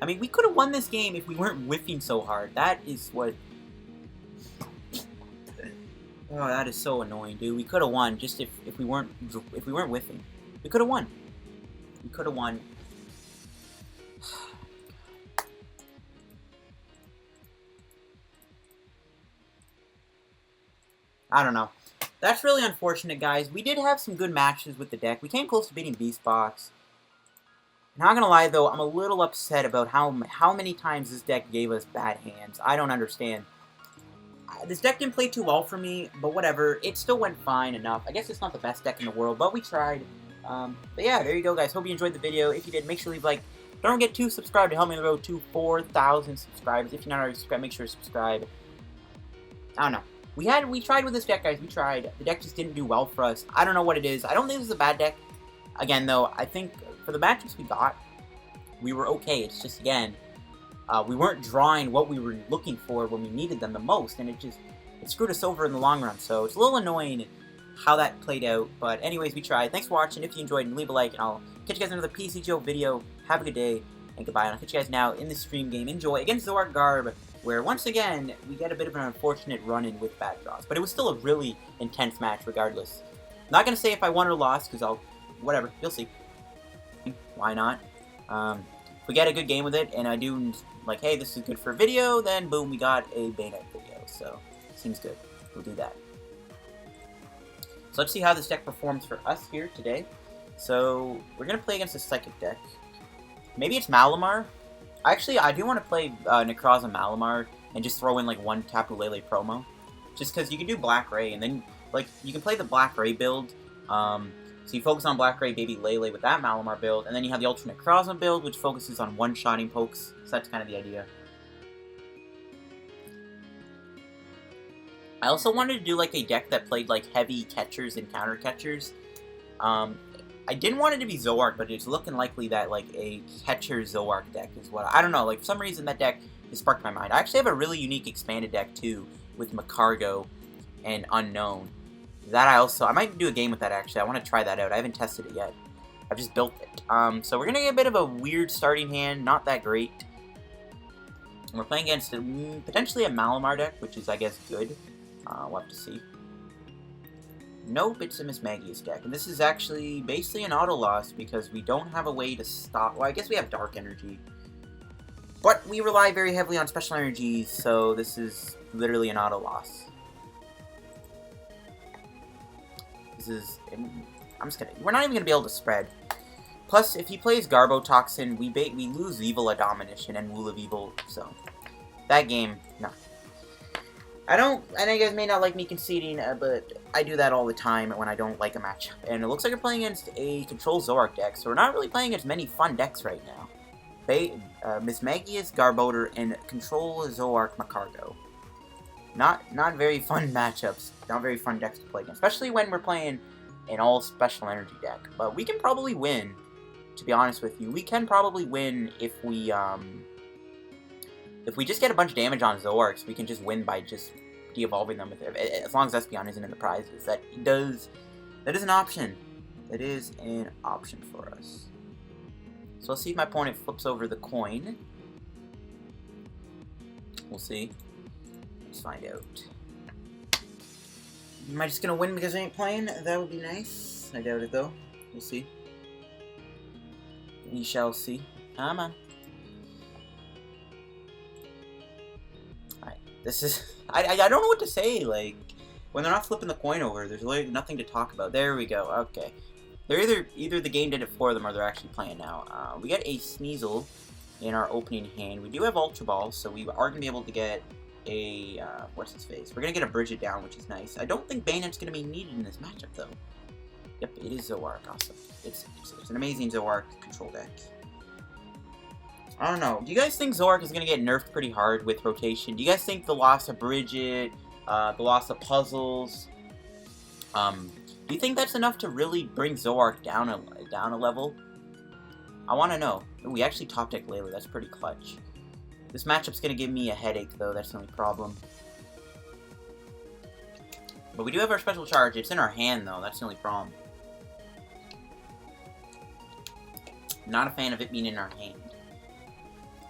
I mean, we could have won this game if we weren't whiffing so hard. That is what... Oh, that is so annoying, dude. We could have won just if we weren't whiffing. We could have won. We could have won. I don't know. That's really unfortunate, guys. We did have some good matches with the deck. We came close to beating Beast Box. Not gonna lie, though, I'm a little upset about how many times this deck gave us bad hands. I don't understand. This deck didn't play too well for me, but whatever. It still went fine enough. I guess it's not the best deck in the world, but we tried. But yeah, there you go, guys. Hope you enjoyed the video. If you did, make sure you leave a like. Don't forget to subscribe to help me on the road to 4,000 subscribers. If you're not already subscribed, make sure to subscribe. I don't know. We tried with this deck, guys. We tried. The deck just didn't do well for us. I don't know what it is. I don't think this is a bad deck. Again, though, I think for the matchups we got, we were okay. It's just, again, we weren't drawing what we were looking for when we needed them the most, and it screwed us over in the long run. So it's a little annoying how that played out. But anyways, we tried. Thanks for watching. If you enjoyed, leave a like, and I'll catch you guys in another PTCGO video. Have a good day, and goodbye. And I'll catch you guys now in the stream game. Enjoy against Zoark Garb, where once again we get a bit of an unfortunate run-in with bad draws. But it was still a really intense match regardless. Not gonna say if I won or lost, because whatever, you'll see. Why not? If we get a good game with it, and I do, like, hey, this is good for a video, then boom, we got a Banette video. So, seems good. We'll do that. So let's see how this deck performs for us here today. So, we're going to play against a Psychic deck. Maybe it's Malamar. Actually, I do want to play Necrozma Malamar and just throw in, like, one Tapu Lele promo. Just because you can do Black Ray, and then, like, you can play the Black Ray build. So you focus on Black Ray Baby Lele with that Malamar build, and then you have the Ultra Necrozma build, which focuses on one-shotting pokes. So that's kind of the idea. I also wanted to do like a deck that played like heavy catchers and counter catchers. I didn't want it to be Zoark, but it's looking likely that like a catcher Zoark deck is what I don't know. Like for some reason that deck has sparked my mind. I actually have a really unique expanded deck too with Macargo and Unknown. That I might do a game with that actually. I want to try that out. I haven't tested it yet. I've just built it. So we're gonna get a bit of a weird starting hand, not that great. And we're playing against potentially a Malamar deck, which is I guess good. We'll have to see. Nope, it's a Miss Maggie's deck. And this is actually basically an auto loss because we don't have a way to stop. Well, I guess we have Dark Energy. But we rely very heavily on Special Energies, so this is literally an auto loss. This is... I'm just kidding. We're not even going to be able to spread. Plus, if he plays Garbotoxin, we lose Weavile Domination and Wool of Evil, so... That game, no. I know you guys may not like me conceding, but I do that all the time when I don't like a matchup. And it looks like we're playing against a Control Zoark deck, so we're not really playing against many fun decks right now. Miss Maggie's Garboter and Control Zoark Macargo. Not very fun matchups, not very fun decks to play against, especially when we're playing an all Special Energy deck. But we can probably win, to be honest with you. We can probably win if we just get a bunch of damage on Zoarks. We can just win by just de-evolving them, as long as Espeon isn't in the prizes. That is an option. That is an option for us. So let's see if my opponent flips over the coin. We'll see. Let's find out. Am I just gonna win because I ain't playing? That would be nice. I doubt it though. We'll see. We shall see. Come on. Alright. This is... I don't know what to say, like... When they're not flipping the coin over, there's really nothing to talk about. There we go. Okay. They're either the game did it for them or they're actually playing now. We got a Sneasel in our opening hand. We do have Ultra Ball, so we are going to be able to get a, what's his face? We're going to get a Brigette down, which is nice. I don't think Banette's going to be needed in this matchup, though. Yep, it is Zoark, awesome. It's an amazing Zoark control deck. I don't know. Do you guys think Zoark is going to get nerfed pretty hard with rotation? Do you guys think the loss of Brigette, the loss of Puzzles, do you think that's enough to really bring Zoark down a level? I want to know. Ooh, we actually top deck Lele. That's pretty clutch. This matchup's going to give me a headache, though. That's the only problem. But we do have our Special Charge. It's in our hand, though. That's the only problem. Not a fan of it being in our hand.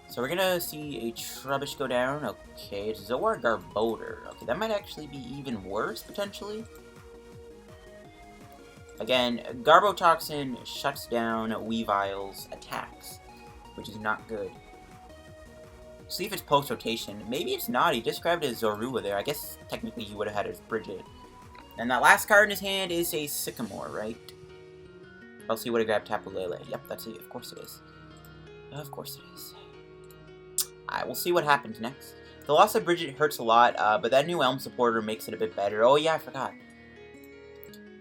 So we're going to see a Trubbish go down. Okay, it's Zoark Garboter. Okay, that might actually be even worse, potentially. Again, Garbotoxin shuts down Weavile's attacks, which is not good. See if it's post-rotation. Maybe it's not. He just grabbed his Zorua there. I guess technically he would have had his Brigette. And that last card in his hand is a Sycamore, right? Else he would have grabbed Tapu Lele. Yep, that's it. Of course it is. Of course it is. Alright, we'll see what happens next. The loss of Brigette hurts a lot, but that new Elm supporter makes it a bit better. Oh yeah, I forgot.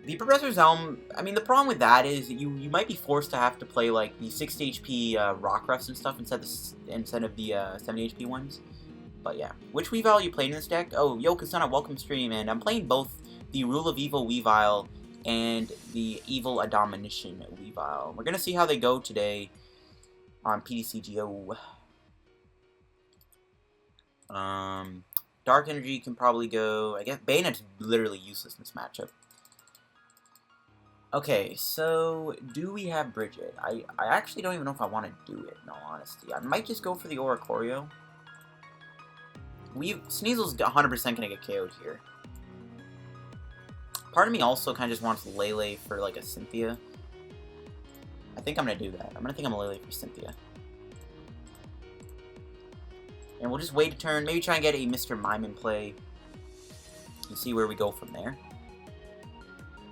The Professor's Elm, I mean, the problem with that is you might be forced to have to play, like, the 60 HP Rockruffs and stuff instead of the 70 HP ones. But yeah. Which Weavile are you playing in this deck? Oh, yo, Kasana, welcome stream, and I'm playing both the Rule of Evil Weavile and the Evil Abomination Weavile. We're gonna see how they go today on PTCGO. Dark Energy can probably go. I guess Banette's literally useless in this matchup. Okay, so do we have Brigette? I actually don't even know if I want to do it, in all honesty. I might just go for the Oricorio. Sneasel's 100% going to get KO'd here. Part of me also kind of just wants Lele for, like, a Cynthia. I think I'm going to do that. I'm going to think I'm a Lele for Cynthia. And we'll just wait a turn. Maybe try and get a Mr. Mime in play. And see where we go from there.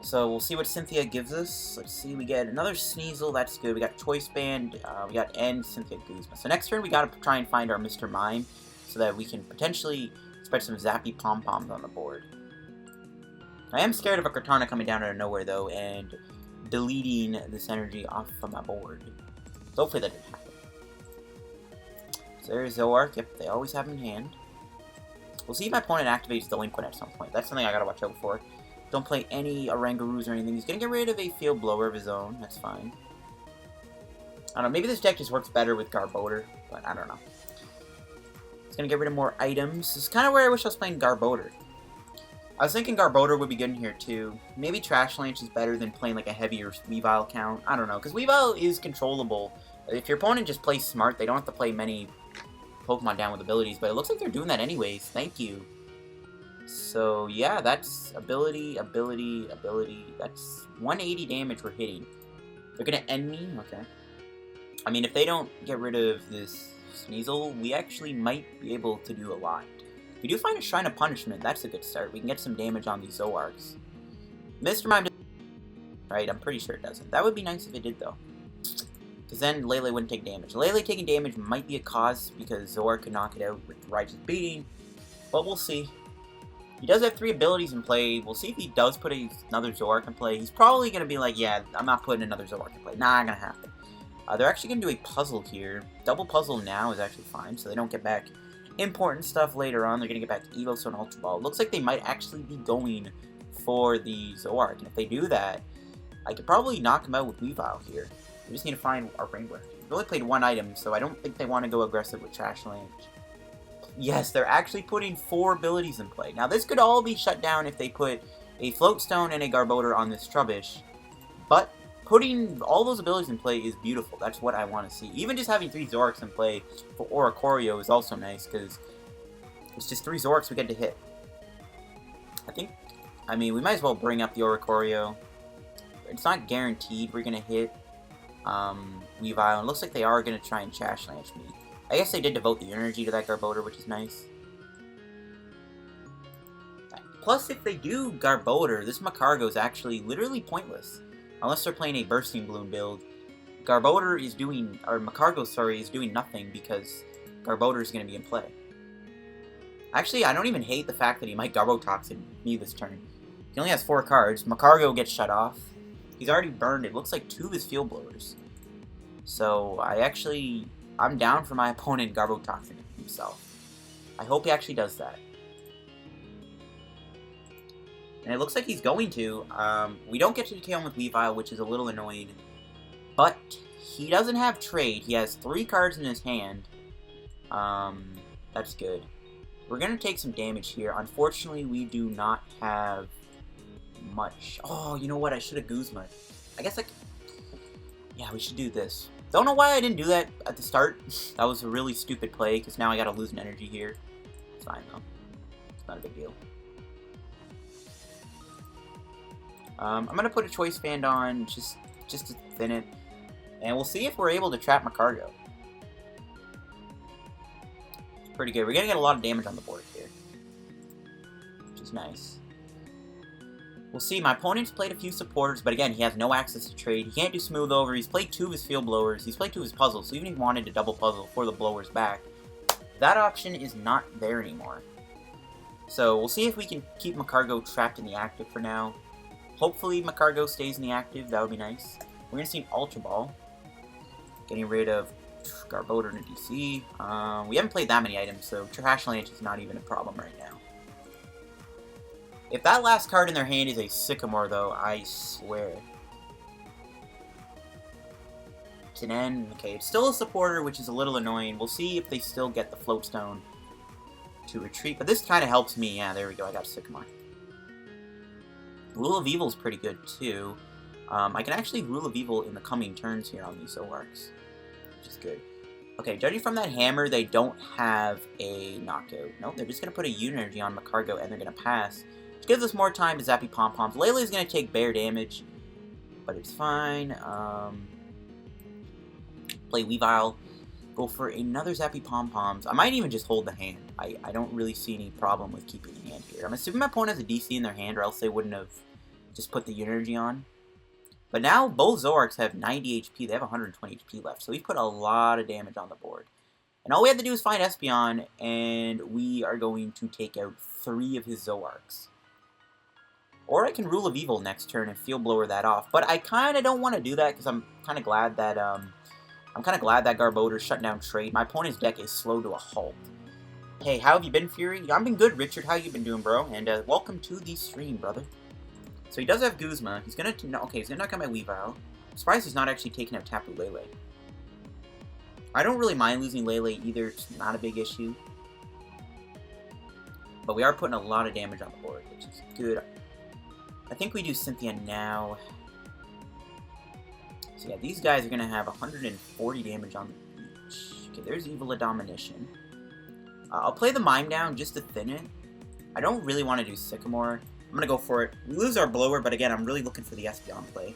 So we'll see what Cynthia gives us. Let's see, we get another Sneasel, that's good. We got Choice Band, we got End, Cynthia Guzma. So next turn we gotta try and find our Mr. Mime so that we can potentially spread some zappy pom-poms on the board. I am scared of a Kartana coming down out of nowhere though and deleting this energy off of my board. So hopefully that didn't happen. So there's Zoark, yep, they always have him in hand. We'll see if my opponent activates Delinquent at some point. That's something I gotta watch out for. Don't play any Orangaroos or anything. He's gonna get rid of a Field Blower of his own. That's fine. I don't know. Maybe this deck just works better with Garbodor, but I don't know. It's gonna get rid of more items. This is kind of where I wish I was playing Garbodor. I was thinking Garbodor would be good in here too. Maybe Trash Lance is better than playing like a heavier Weavile count. I don't know, because Weavile is controllable. If your opponent just plays smart, they don't have to play many Pokemon down with abilities, but it looks like they're doing that anyways. Thank you. So, yeah, that's ability. That's 180 damage we're hitting. They're gonna end me? Okay. I mean, if they don't get rid of this Sneasel, we actually might be able to do a lot. We do find a Shrine of Punishment. That's a good start. We can get some damage on these Zoarks. Mr. Mime doesn't. Right, I'm pretty sure it doesn't. That would be nice if it did, though. Because then Lele wouldn't take damage. Lele taking damage might be a cause because Zoark could knock it out with Righteous Beating. But we'll see. He does have 3 abilities in play. We'll see if he does put another Zoark in play. He's probably going to be like, yeah, I'm not putting another Zoark in play. Not going to happen. They're actually going to do a puzzle here. Double puzzle now is actually fine, so they don't get back important stuff later on. They're going to get back to Evo, so an Ultra Ball. Looks like they might actually be going for the Zoark. And if they do that, I could probably knock him out with Weavile here. We just need to find our Wrangler. We've only played 1 item, so I don't think they want to go aggressive with Trash Lance. Yes, they're actually putting 4 abilities in play. Now, this could all be shut down if they put a Float Stone and a Garbodor on this Trubbish, but putting all those abilities in play is beautiful. That's what I want to see. Even just having 3 Zorks in play for Oricorio is also nice, because it's just 3 Zorks we get to hit. I mean, we might as well bring up the Oricorio. It's not guaranteed we're going to hit Weavile. It looks like they are going to try and Trash Lance me. I guess they did devote the energy to that Garbodor, which is nice. Plus, if they do Garbodor, this Magcargo is actually literally pointless. Unless they're playing a Bursting Bloom build. Garbodor is doing, or Magcargo, sorry, is doing nothing because Garbodor is going to be in play. Actually, I don't even hate the fact that he might Garbotoxin me this turn. He only has 4 cards. Magcargo gets shut off. He's already burned, it looks like 2 of his Field Blowers. So, I'm down for my opponent Garbotoxin himself. I hope he actually does that. And it looks like he's going to. We don't get to KO him with Weavile, which is a little annoying. But he doesn't have trade. He has 3 cards in his hand. That's good. We're going to take some damage here. Unfortunately, we do not have much. Oh, you know what? I should have Guzma. I guess yeah, we should do this. Don't know why I didn't do that at the start. That was a really stupid play, because now I gotta lose an energy here. It's fine, though. It's not a big deal. I'm gonna put a Choice Band on, just to thin it. And we'll see if we're able to trap Magcargo. It's pretty good. We're gonna get a lot of damage on the board here. Which is nice. We'll see. My opponent's played a few supporters, but again, he has no access to trade. He can't do Smooth Over. He's played 2 of his Field Blowers. He's played 2 of his puzzles, so even if he wanted to double puzzle for the Blowers back, that option is not there anymore. So we'll see if we can keep Magcargo trapped in the active for now. Hopefully Magcargo stays in the active. That would be nice. We're going to see an Ultra Ball. Getting rid of Garbodor and a DC. We haven't played that many items, so Trash Lance is not even a problem right now. If that last card in their hand is a Sycamore, though, I swear. It's an N. Okay, it's still a supporter, which is a little annoying. We'll see if they still get the Float Stone to retreat, but this kind of helps me. Yeah, there we go, I got a Sycamore. Rule of Evil is pretty good, too. I can actually Rule of Evil in the coming turns here on these Zoroarks, which is good. Okay, judging from that hammer, they don't have a knockout. Nope, they're just going to put a Unity on Magcargo, and they're going to pass. Which gives us more time to Zappy Pom-Poms. Lele's going to take bear damage, but it's fine. Play Weavile. Go for another Zappy Pom-Poms. I might even just hold the hand. I don't really see any problem with keeping the hand here. I'm assuming my opponent has a DC in their hand, or else they wouldn't have just put the Unity on. But now both Zoroarks have 90 HP. They have 120 HP left. So we put a lot of damage on the board. And all we have to do is find Espeon, and we are going to take out 3 of his Zoroarks. Or I can Rule of Evil next turn and Field Blower that off. But I kind of don't want to do that because I'm kind of glad that Garbodor's shutting down trade. My opponent's deck is slow to a halt. Hey, how have you been, Fury? I've been good, Richard. How you been doing, bro? And welcome to the stream, brother. So he does have Guzma. He's gonna he's gonna knock out my Weavile. I'm surprised he's not actually taking out Tapu Lele. I don't really mind losing Lele either. It's not a big issue. But we are putting a lot of damage on the board, which is good. I think we do Cynthia now. So yeah, these guys are gonna have 140 damage on each. Okay, there's Evil Domination. I'll play the Mime down just to thin it. I don't really want to do Sycamore. I'm going to go for it. We lose our Blower, but again, I'm really looking for the Espeon play.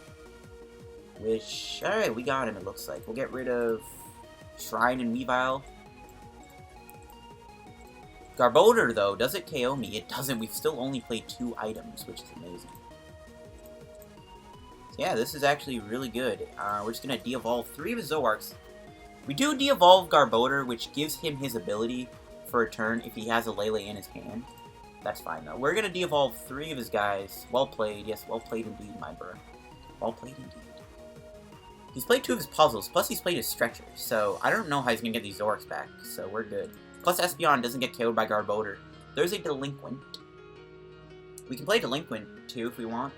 Which, alright, we got him, it looks like. We'll get rid of Shrine and Weavile. Garbodor, though, does it KO me? It doesn't. We've still only played 2 items, which is amazing. So yeah, this is actually really good. We're just going to de-evolve 3 of his Zoroarks. We do de-evolve Garbodor, which gives him his ability for a turn if he has a Lele in his hand. That's fine, though. We're going to de-evolve 3 of his guys. Well played. Yes, well played indeed, my bro. Well played indeed. He's played 2 of his puzzles, plus he's played his stretcher. So, I don't know how he's going to get these Zoroarks back. So, we're good. Plus, Espeon doesn't get KO'd by Garbodor. There's a Delinquent. We can play Delinquent, too, if we want.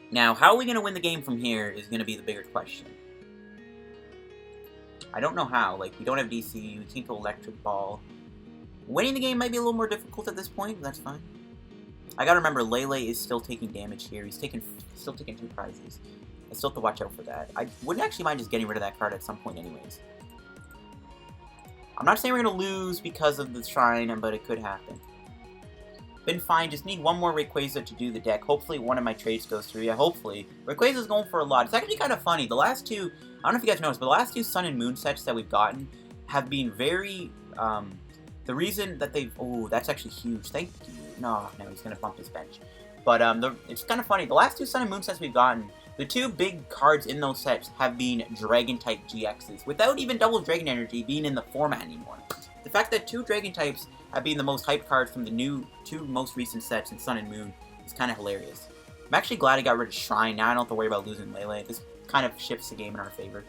Now, how are we going to win the game from here is going to be the bigger question. I don't know how. Like, we don't have DC, we can't go Electric Ball. Winning the game might be a little more difficult at this point, but that's fine. I gotta remember, Lele is still taking damage here. He's still taking 2 prizes. I still have to watch out for that. I wouldn't actually mind just getting rid of that card at some point anyways. I'm not saying we're gonna lose because of the Shrine, but it could happen. Been fine, just need 1 more Rayquaza to do the deck. Hopefully one of my trades goes through. Yeah, hopefully. Rayquaza's going for a lot. It's actually kind of funny. The last 2, I don't know if you guys noticed, but the last 2 Sun and Moon sets that we've gotten have been very, the reason that they've, oh, that's actually huge. Thank you. No, he's going to bump his bench. But it's kind of funny. The last 2 Sun and Moon sets we've gotten, the 2 big cards in those sets have been Dragon-type GXs, without even double Dragon Energy being in the format anymore. The fact that 2 Dragon types have been the most hyped cards from the new 2 most recent sets in Sun and Moon is kind of hilarious. I'm actually glad I got rid of Shrine. Now I don't have to worry about losing Lele. This kind of shifts the game in our favor.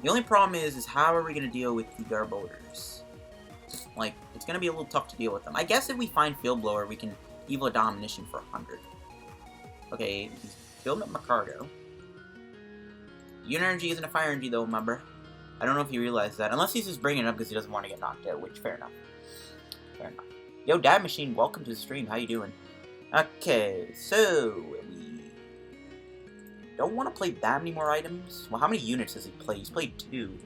The only problem is how are we going to deal with the Garbodors? Like, it's going to be a little tough to deal with them. I guess if we find Field Blower, we can Evil Domination for 100. Okay, he's building up Magcargo. Energy isn't a Fire Energy, though, remember? I don't know if you realize that. Unless he's just bringing it up because he doesn't want to get knocked out, which, fair enough. Fair enough. Yo, Dad Machine, welcome to the stream. How you doing? Okay, so we don't want to play that many more items. Well, how many units has he played? He's played 2.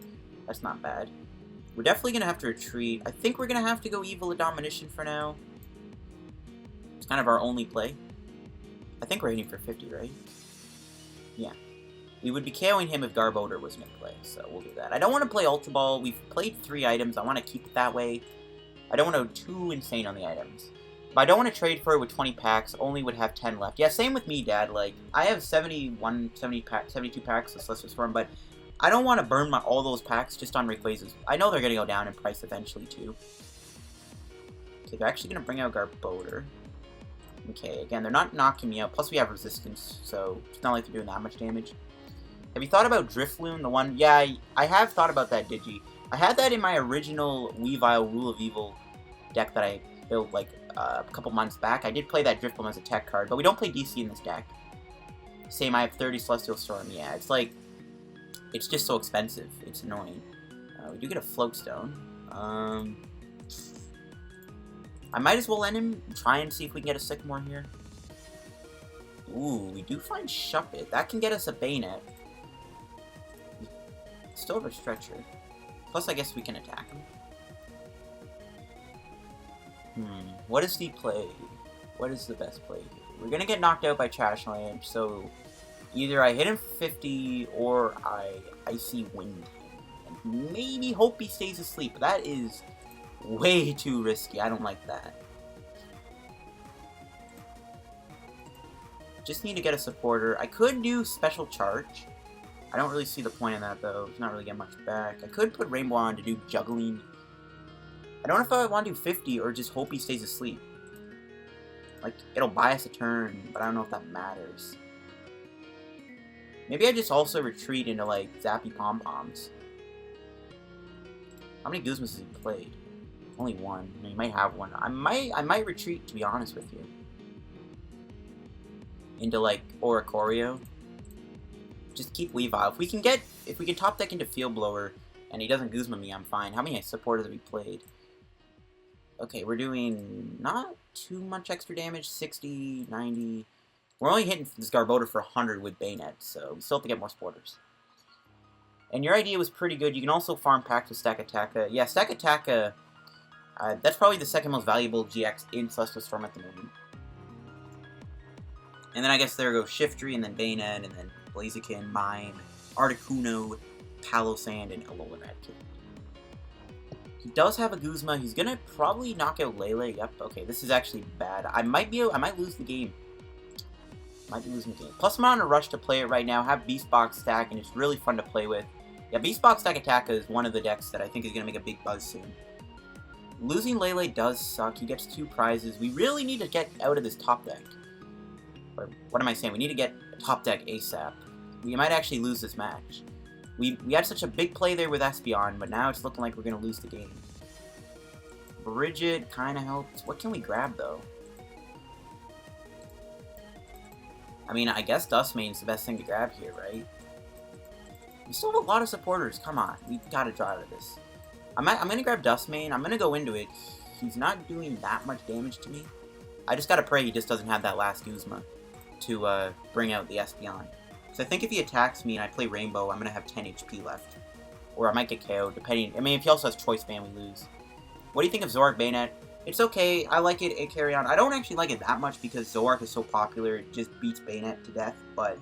That's not bad. We're definitely going to have to retreat. I think we're going to have to go Evil Domination for now. It's kind of our only play. I think we're hitting for 50, right? Yeah. We would be KOing him if Garbodor was in play, so we'll do that. I don't want to play Ultra Ball. We've played 3 items. I want to keep it that way. I don't want to go too insane on the items. But I don't want to trade for it with 20 packs. Only would have 10 left. Yeah, same with me, Dad. Like, I have 72 packs of Celestial Storm, but I don't want to burn all those packs just on Rayquazas. I know they're going to go down in price eventually, too. Okay, they're actually going to bring out Garbodor. Okay, again, they're not knocking me out. Plus, we have resistance, so it's not like they're doing that much damage. Have you thought about Drifloon? The one, yeah, I have thought about that Digi. I had that in my original Weavile Rule of Evil deck that I built like a couple months back. I did play that Drifloon as a tech card, but we don't play DC in this deck. Same, I have 30 Celestial Storm. Yeah, it's like, it's just so expensive. It's annoying. We do get a Float Stone. I might as well end him, try and see if we can get a Sycamore here. Ooh, we do find Shuppet. That can get us a Banette. Still have a Stretcher. Plus, I guess we can attack him. What is the play? What is the best play here? We're gonna get knocked out by Trash Lamp, so either I hit him for 50 or I Icy Wind him. And maybe hope he stays asleep. That is way too risky. I don't like that. Just need to get a supporter. I could do Special Charge. I don't really see the point in that, though. It's not really getting much back. I could put Rainbow on to do Juggling. I don't know if I want to do 50 or just hope he stays asleep. Like, it'll buy us a turn, but I don't know if that matters. Maybe I just also retreat into, like, Zappy Pom-Poms. How many Guzmas has he played? Only one. I mean, he might have one. I might retreat, to be honest with you. Into, like, Oricorio. Just keep Weavile. If we can top deck into Field Blower and he doesn't Guzma me, I'm fine. How many supporters have we played? Okay, we're doing not too much extra damage. 60, 90. We're only hitting this Garbodor for 100 with Banette, so we still have to get more supporters. And your idea was pretty good. You can also farm packs with Stakataka. Yeah, Stakataka, that's probably the second most valuable GX in Celestial Storm at the moment. And then I guess there goes Shiftry, and then Banette, and then Blaziken, Mime, Articuno, Palossand, and Alolan Raticate. He does have a Guzma. He's gonna probably knock out Lele. Yep. Okay, this is actually bad. I might lose the game. Might be losing the game. Plus, I'm not in a rush to play it right now. Have Beast Box stack, and it's really fun to play with. Yeah, Beast Box Stakataka is one of the decks that I think is gonna make a big buzz soon. Losing Lele does suck. He gets 2 prizes. We really need to get out of this top deck. Or what am I saying? We need to get a top deck ASAP. We might actually lose this match. We had such a big play there with Espeon, but now it's looking like we're going to lose the game. Brigette kind of helps. What can we grab, though? I mean, I guess Dustmane's the best thing to grab here, right? We still have a lot of supporters. Come on. We got to draw out of this. I'm going to grab Dustmane. I'm going to go into it. He's not doing that much damage to me. I just got to pray he just doesn't have that last Guzma to bring out the Espeon. So I think if he attacks me and I play Rainbow, I'm going to have 10 HP left. Or I might get KO'd, depending. I mean, if he also has Choice Band, we lose. What do you think of Zoroark Banette? It's okay. I like it. It carry on. I don't actually like it that much because Zoroark is so popular. It just beats Banette to death. But,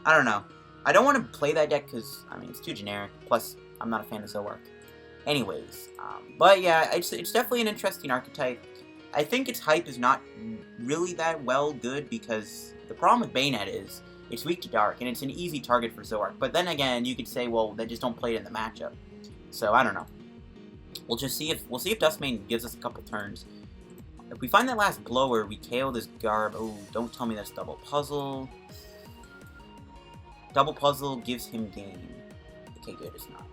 I don't know. I don't want to play that deck because, I mean, it's too generic. Plus, I'm not a fan of Zoroark. Anyways. But, yeah, it's definitely an interesting archetype. I think its hype is not really that good because the problem with Banette is it's weak to Dark, and it's an easy target for Zoroark. But then again, you could say, well, they just don't play it in the matchup. So, I don't know. We'll see if Dustmane gives us a couple turns. If we find that last blower, we KO this Garb. Oh, don't tell me that's Double Puzzle. Double Puzzle gives him game. Okay, good, it's not.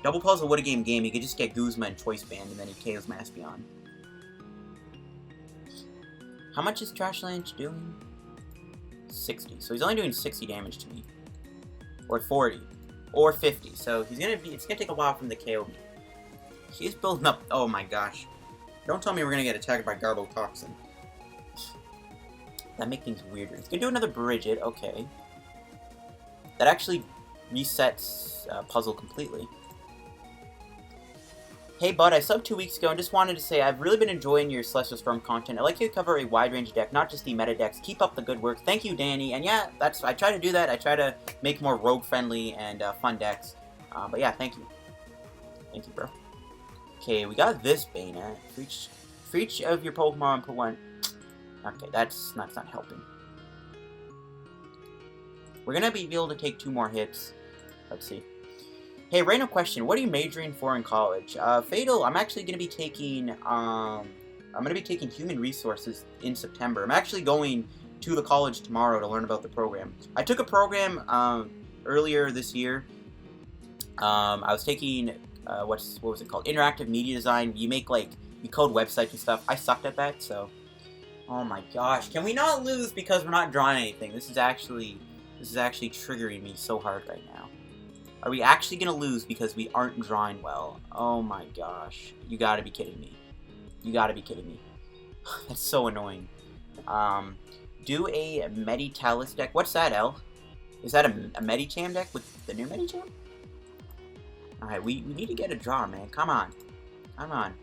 Double Puzzle would have game. He could just get Guzma and Choice Band, and then he KOs my Espeon. How much is Trash Lynch doing? 60. So he's only doing 60 damage to me. Or 40. Or 50. So it's gonna take a while for him to KO me. He's building up. Oh my gosh. Don't tell me we're gonna get attacked by Garbotoxin. That makes things weirder. He's gonna do another Brigette. Okay. That actually resets Puzzle completely. Hey bud, I subbed 2 weeks ago and just wanted to say I've really been enjoying your Celestial Storm content. I like you to cover a wide range deck, not just the meta decks. Keep up the good work. Thank you, Danny. And yeah, I try to do that. I try to make more rogue-friendly and fun decks. But yeah, thank you. Thank you, bro. Okay, we got this Banette. For each of your Pokemon, put one. Okay, that's not helping. We're gonna be able to take 2 more hits. Let's see. Hey, random question. What are you majoring for in college? Fatal, I'm actually going to be taking, Human Resources in September. I'm actually going to the college tomorrow to learn about the program. I took a program earlier this year. I was taking what was it called? Interactive media design. You code websites and stuff. I sucked at that, so. Oh my gosh! Can we not lose because we're not drawing anything? This is actually triggering me so hard right now. Are we actually gonna lose because we aren't drawing well? Oh my gosh! You gotta be kidding me! You gotta be kidding me! That's so annoying. Do a Meditalis deck. What's that, L? Is that a Medicham deck with the new Medicham? Alright, we need to get a draw, man. Come on. Come on.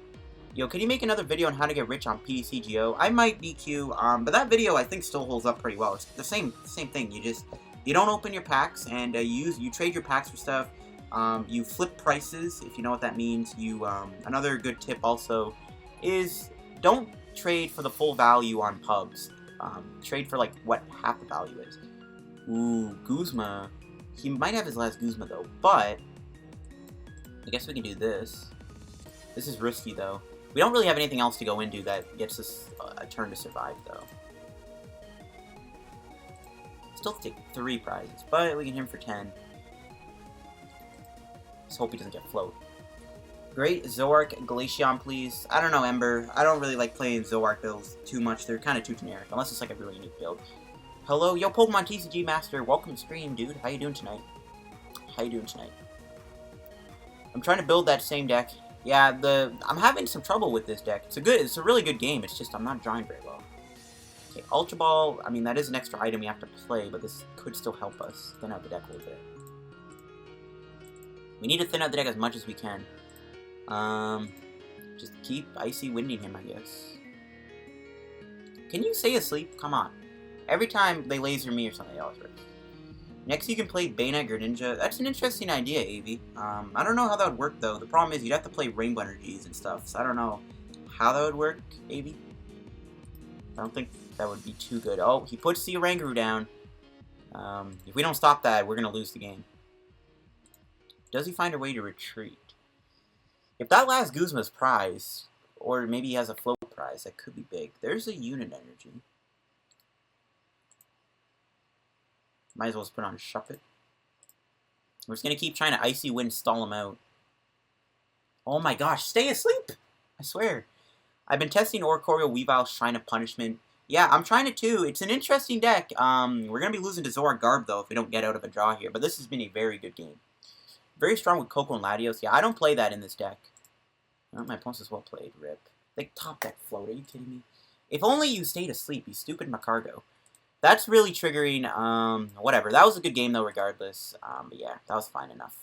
Yo, can you make another video on how to get rich on PTCGO? I might BQ, but that video I think still holds up pretty well. It's the same thing. You don't open your packs, and you trade your packs for stuff. You flip prices, if you know what that means. Another good tip also is don't trade for the full value on pubs. Trade for like what half the value is. Ooh, Guzma. He might have his last Guzma though, but I guess we can do this. This is risky though. We don't really have anything else to go into that gets us a turn to survive though. Still take 3 prizes, but we can hit him for 10. Just hope he doesn't get float. Great Zoark Glaceon, please. I don't know, Ember. I don't really like playing Zoark builds too much. They're kind of too generic, unless it's like a really unique build. Hello, yo, Pokemon TCG Master. Welcome to stream, dude. How you doing tonight? How you doing tonight? I'm trying to build that same deck. Yeah, I'm having some trouble with this deck. It's a really good game. It's just I'm not drawing very well. Okay, Ultra Ball. I mean, that is an extra item we have to play, but this could still help us thin out the deck a little bit. We need to thin out the deck as much as we can. Just keep Icy Winding him, I guess. Can you stay asleep? Come on. Every time they laser me or something else. Next, you can play Banette Greninja. That's an interesting idea, Avi. I don't know how that would work, though. The problem is you'd have to play Rainbow Energies and stuff, so I don't know how that would work, Avi. I don't think that would be too good. Oh, he puts the Oranguru down. If we don't stop that, we're going to lose the game. Does he find a way to retreat? If that last Guzma's prize, or maybe he has a float prize, that could be big. There's a unit energy. Might as well just put on Shuppet. We're just going to keep trying to Icy Wind stall him out. Oh my gosh, stay asleep! I swear. I've been testing Oricorio Weavile Shrine of Punishment. Yeah, I'm trying it too. It's an interesting deck. We're going to be losing to Zora Garb, though, if we don't get out of a draw here. But this has been a very good game. Very strong with Coco and Latios. Yeah, I don't play that in this deck. Oh, my opponent's is well played. Rip. Like, top deck float. Are you kidding me? If only you stayed asleep, you stupid Macargo. That's really triggering. Whatever. That was a good game, though, regardless. But yeah, that was fine enough.